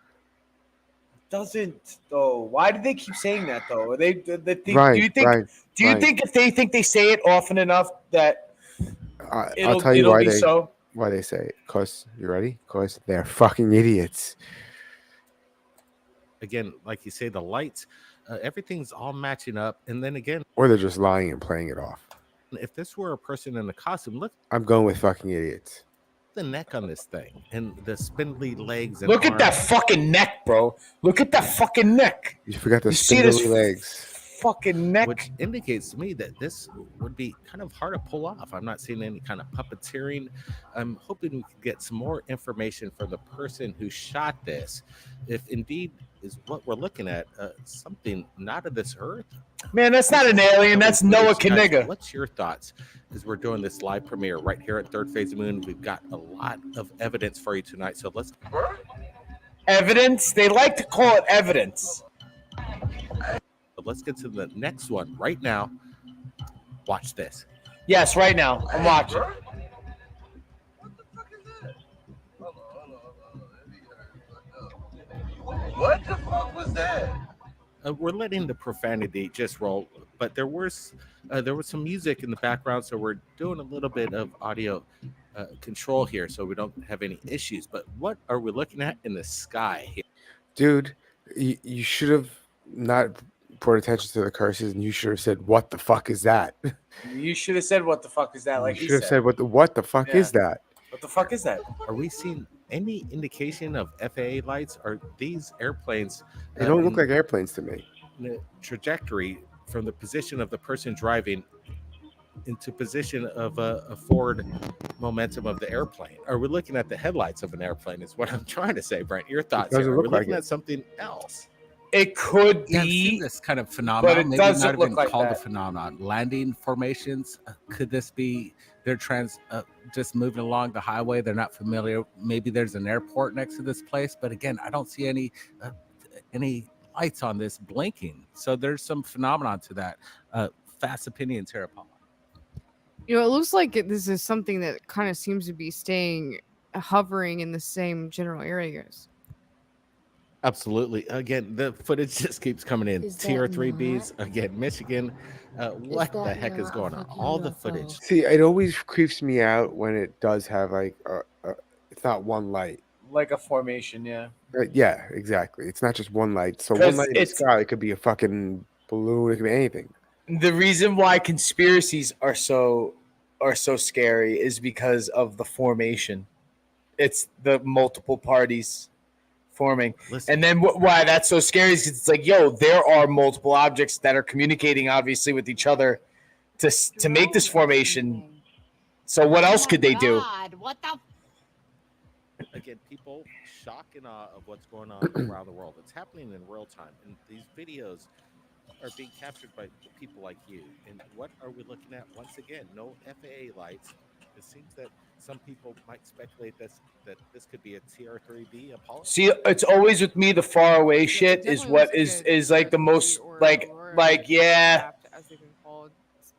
Doesn't though. Why do they keep saying that though? Are they think, Right, do you think right, do you right. think if they think they say it often enough that I'll tell you it'll why be they so? why they say it. Cause you ready? Cause they're fucking idiots. Again, like you say, the lights, everything's all matching up. And then again, Or they're just lying and playing it off. if this were a person in a costume, look I'm going with fucking idiots. at the neck on this thing and the spindly legs. And Look at that arms. fucking neck, bro. Look at that fucking neck. You forgot the You see this spindly legs. fucking neck. Which indicates to me that this would be kind of hard to pull off. I'm not seeing any kind of puppeteering. I'm hoping we can get some more information from the person who shot this. If indeed is what we're looking at, something not of this earth. Man, that's not an alien. That's Noah Guys, Kaniga. what's your thoughts as we're doing this live premiere right here at Third Phase of Moon? We've got a lot of evidence for you tonight. So let's Evidence? They like to call it evidence. get to the next one right now. Watch this. Yes, right now. I'm watching. What the fuck was that? We're letting the profanity just roll, but there was some music in the background, so we're doing a little bit of audio control here so we don't have any issues. But what are we looking at in the sky here? Dude, you should have not brought attention to the curses, and you should have said, "What the fuck is that?" You should have said, "What the fuck is that?" You Like he should have said. said, "What the fuck Yeah. is that?" What the fuck is that? Are we seeing any indication of FAA lights? Are these airplanes? They don't look like airplanes to me. The trajectory from the position of the person driving into position of a forward momentum of the airplane. Are we looking at the headlights of an airplane? Is what I'm trying to say, Brent. Your thoughts doesn't here? Are look we like looking it. at something else? It could Yeah, I've be seen this kind of phenomenon. but it Maybe doesn't not even look like called a that. phenomenon. Landing formations. Could this be they're just moving along the highway? They're not familiar. Maybe there's an airport next to this place, but again, I don't see any lights on this blinking. So there's some phenomenon to that. Fast opinions here, Paul. You know, it looks like this is something that kind of seems to be hovering in the same general areas. Absolutely. Again, the footage just keeps coming in. Is that Tier 3Bs, again, Michigan. What the that heck is going on? All the footage. See, it always creeps me out when it does have like it's not one light. Like a formation, yeah. Yeah, exactly. It's not just one light. So one 'Cause light in the sky, it could be a fucking balloon. It could be anything. The reason why conspiracies are so scary is because of the formation. It's the multiple parties forming. And then why that's so scary is 'cause it's like, yo, there are multiple objects that are communicating obviously with each other to make this formation. So what else could they do? What the? Again, people shock and awe of what's going on around the world. It's happening in real time. And these videos are being captured by people like you. And what are we looking at? Once again, no FAA lights. It seems that some people might speculate that this could be a TR-3B Apollo. See, it's always with me the far away shit is what is like the most like yeah. As they've been called,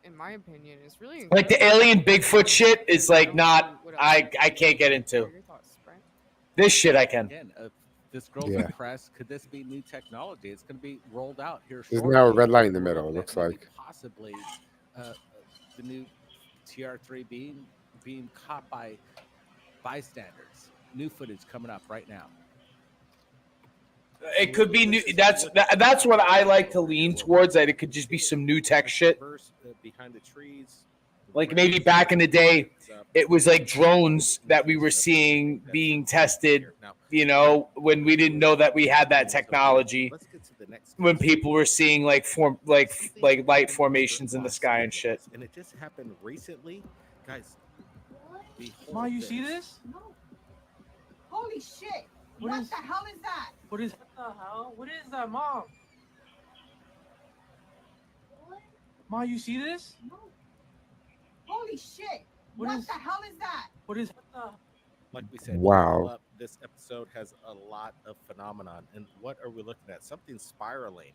in my opinion, is really Like the alien Bigfoot shit is like not I can't get into. This shit I can. Again, this girl's Yeah. impressed. Could this be new technology? It's going to be rolled out here There's shortly. now a red light in the middle. It looks like. Possibly the new TR-3 being caught by bystanders. New footage coming up right now. It could be new. That's what I like to lean towards. That it could just be some new tech shit. Behind the trees. Like maybe back in the day, it was like drones that we were seeing being tested. You know, when we didn't know that we had that technology. When people were seeing like light formations in the sky and shit. And it just happened recently, guys. Ma, you see this? Holy shit! What What is- the hell is that? What is the hell? What is that, Mom? Ma, you see this? Holy shit! What What is- the hell is that? What is Like we said, Wow. buckle up. This episode has a lot of phenomenon. And what are we looking at? Something spiraling.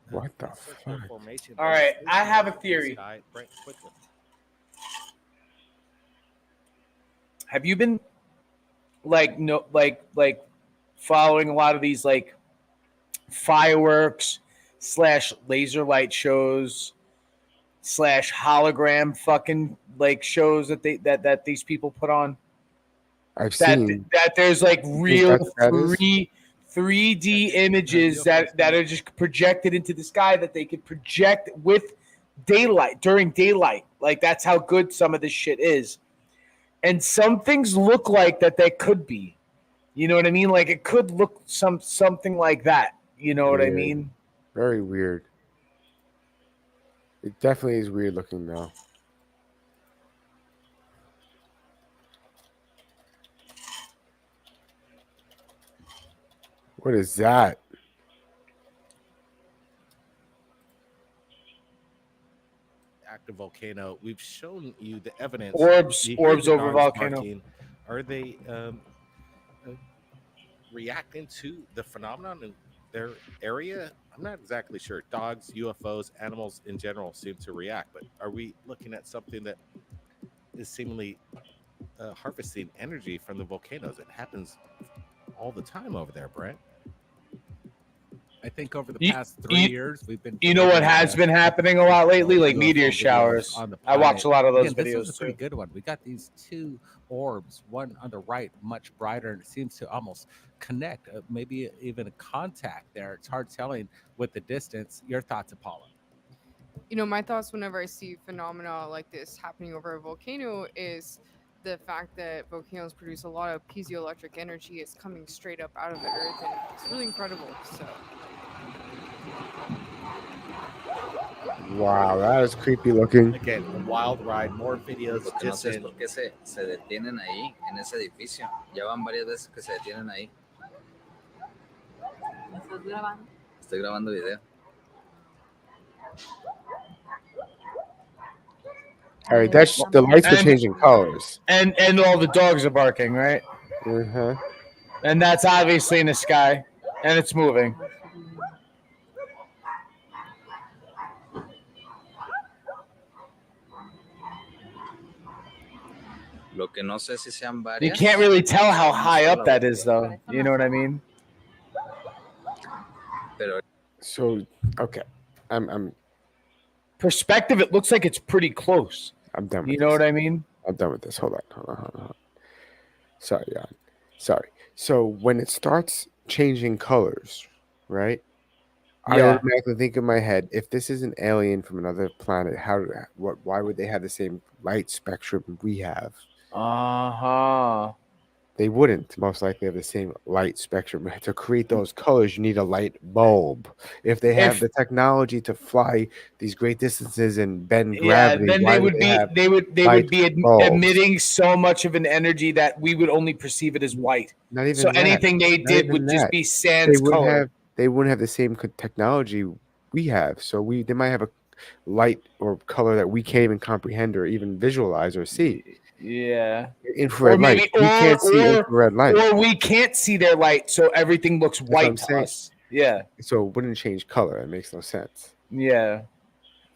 What the Circular fuck? formation. All right, I have a theory. Sky. Brent, quickly. Have you been like following a lot of these like fireworks / laser light shows / hologram fucking like shows that these people put on? I've seen. That there's like real that is? 3D images that are just projected into the sky that they could project with daylight during daylight. Like that's how good some of this shit is. And some things look like that they could be. You know what I mean? Like it could look something like that. You know what I Weird. mean? Very weird. It definitely is weird looking though. What is that? Active volcano. We've shown you the evidence. Orbs You hear the over dogs volcano. barking. Are they reacting to the phenomenon in their area? I'm not exactly sure. Dogs, UFOs, animals in general seem to react, but are we looking at something that is seemingly harvesting energy from the volcanoes? It happens all the time over there, Brent. I think over the You- past 3 you- years, we've been. You know what has been happening a lot lately? Like UFO meteor videos showers. on the I watch planet. a lot of those Again, this videos was a pretty too. good one. We got these two orbs, one on the right, much brighter, and it seems to almost connect, maybe even a contact there. It's hard telling with the distance. Your thoughts, Apollo? My thoughts whenever I see phenomena like this happening over a volcano is the fact that volcanoes produce a lot of piezoelectric energy. It's coming straight up out of the earth, and it's really incredible. So, Wow, that is creepy looking. Again, a wild ride. More videos Lo que no just sé es in. por qué se detienen ahí, en ese edificio. Ya van varias veces que se detienen ahí. ¿Estás grabando? Estoy grabando video. All right, that's the lights are changing colors. And all the dogs are barking, right? Uh-huh. And that's obviously in the sky, and it's moving. Lo que no sé si sean varias. You can't really tell how high up that is, though. You know what I mean? Pero So, okay, I'm Perspective, it looks like it's pretty close. I'm done with You know what I mean? I'm done with this. Hold on. Sorry, Jan. Sorry. So when it starts changing colors, right? I Yeah. automatically think in my head, if this is an alien from another planet, why would they have the same light spectrum we have? Uh-huh. They wouldn't most likely have the same light spectrum. To create those colors, you need a light bulb. If they have If- the technology to fly these great distances and bend Yeah, gravity, then why they would be have they would light be bulbs? emitting so much of an energy that we would only perceive it as white. Not even So that. anything they Not did even would just that. be sans color. They wouldn't have the same technology we have. So they might have a light or color that we can't even comprehend or even visualize or see. Yeah. Infrared light. We can't see infrared light. Or we can't see their light, so everything looks That's what I'm white to saying. us. Yeah. So it wouldn't change color. It makes no sense. Yeah.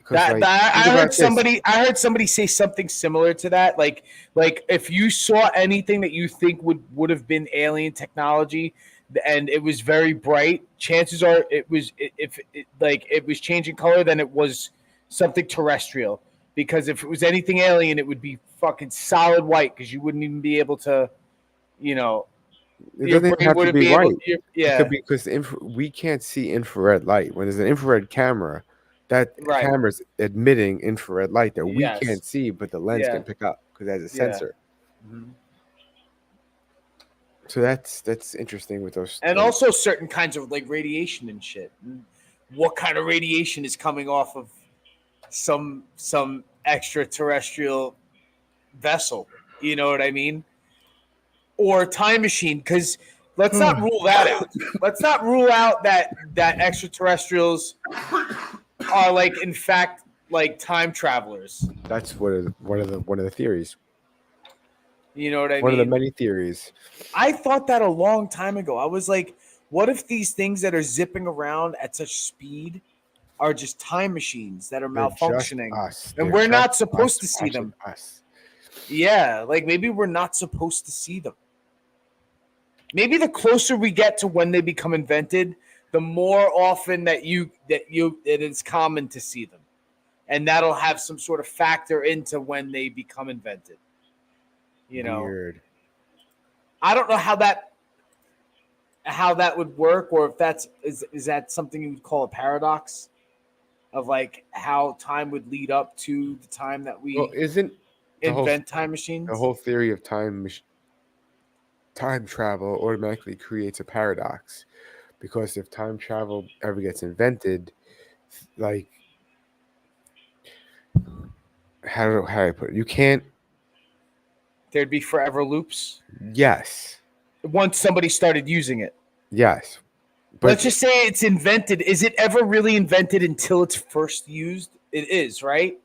'Cause, I think heard about this. I heard somebody say something similar to that. Like if you saw anything that you think would have been alien technology and it was very bright, chances are it was changing color, then it was something terrestrial. Because if it was anything alien, it would be fucking solid white because you wouldn't even be able to, It your doesn't even brain have to wouldn't be be able. white. It Yeah. could be because we can't see infrared light. When there's an infrared camera, that Right. camera's emitting infrared light that we Yes. can't see, but the lens Yeah. can pick up because it has a Yeah. sensor. Mhm. So that's interesting with those. And also certain kinds of like radiation and shit. What kind of radiation is coming off of some extraterrestrial vessel? You know what I mean? Or time machine, because let's not rule that out. Let's not rule out that extraterrestrials are like in fact like time travelers. That's one of the theories. You know what I One mean? of the many theories. I thought that a long time ago. I was like, what if these things that are zipping around at such speed are just time machines that are They're just malfunctioning? us. And They're we're not just supposed us to see watching them. us. Yeah, like maybe we're not supposed to see them. Maybe the closer we get to when they become invented, the more often that it is common to see them. And that'll have some sort of factor into when they become invented. You know. Weird. I don't know how that would work, or if is that something you would call a paradox of like how time would lead up to the time that we Isn't the invent time machines? The whole theory of time travel automatically creates a paradox, because if time travel ever gets invented, like how do I put it? You can't. There'd be forever loops. Yes. Once somebody started using it. Yes. Let's just say it's invented. Is it ever really invented until it's first used? It is, right?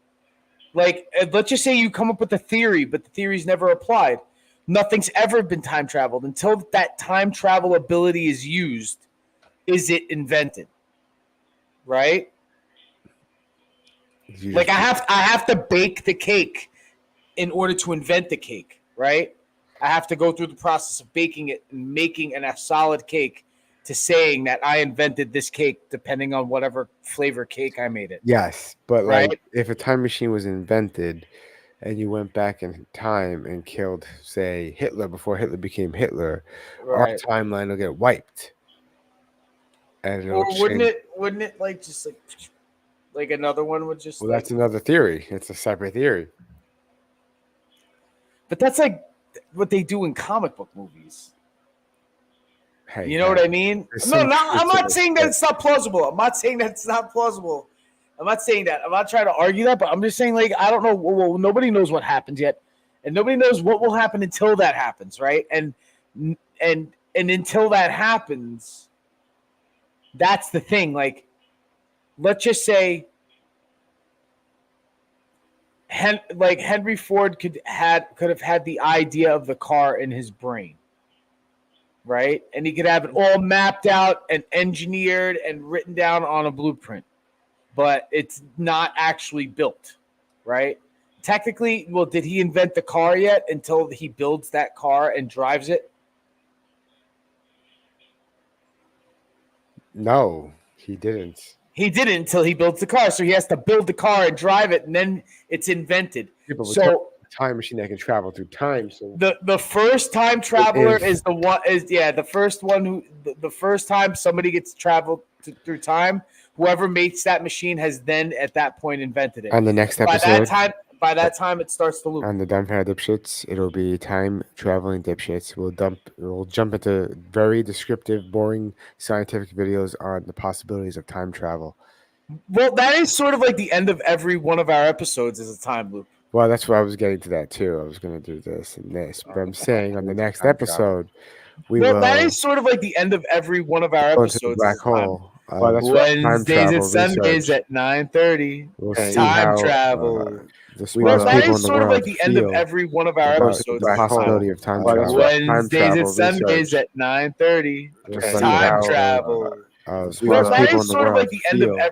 Like, let's just say you come up with a theory, but the theory's never applied. Nothing's ever been time traveled. Until that time travel ability is used, is it invented? Right? Like I have to bake the cake in order to invent the cake, right? I have to go through the process of baking it and making a solid cake to saying that I invented this cake, depending on whatever flavor cake I made it. Yes, but Right? like if a time machine was invented and you went back in time and killed, say, Hitler before Hitler became Hitler, Right. our timeline will get wiped. And it'll Or wouldn't change. it like just like another one would just Well, like, that's another theory. It's a separate theory. but that's like what they do in comic book movies. Hey, You know what I mean? there's No, some no, truth I'm to not this, saying that but- it's not plausible. I'm not saying that it's not plausible. I'm not saying that. I'm not trying to argue that, but I'm just saying, like, I don't know. Well, nobody knows what happens yet, and nobody knows what will happen until that happens, right? And until that happens, that's the thing. Like, let's just say, Henry Ford could have had the idea of the car in his brain. Right? And he could have it all mapped out and engineered and written down on a blueprint, but it's not actually built, right? Technically, well, did he invent the car yet until he builds that car and drives it? No, he didn't. He didn't until he builds the car. So he has to build the car and drive it, and then it's invented. Yeah, but we're So talking about a time machine that can travel through time. So the first time traveler If- is the first one who the first time somebody gets traveled through time, whoever makes that machine has then at that point invented it. On the next by episode- by that time it starts to loop. on the Dumbfounded Dipshits, it'll be time traveling dipshits. We'll jump into very descriptive, boring scientific videos on the possibilities of time travel. Well, that is sort of like the end of every one of our episodes is a time loop. Well, that's what I was getting to that too. I was going to do this and this, but I'm saying on the next episode, we will that is sort of like the end of every one of our go into episodes. the black is a time hole. loop. Well, that's what time Wednesdays travel and Sundays research. at 9:30. We'll see Time how, travel. the Well, smartest that people is in the sort of world like the end of feel every one of our about episodes. the is a time possibility loop. of time travel. Time Wednesdays travel and Sundays research. at 9:30. We'll see Time how, travel. the Well, smartest that people is in the sort of world like the end of feel every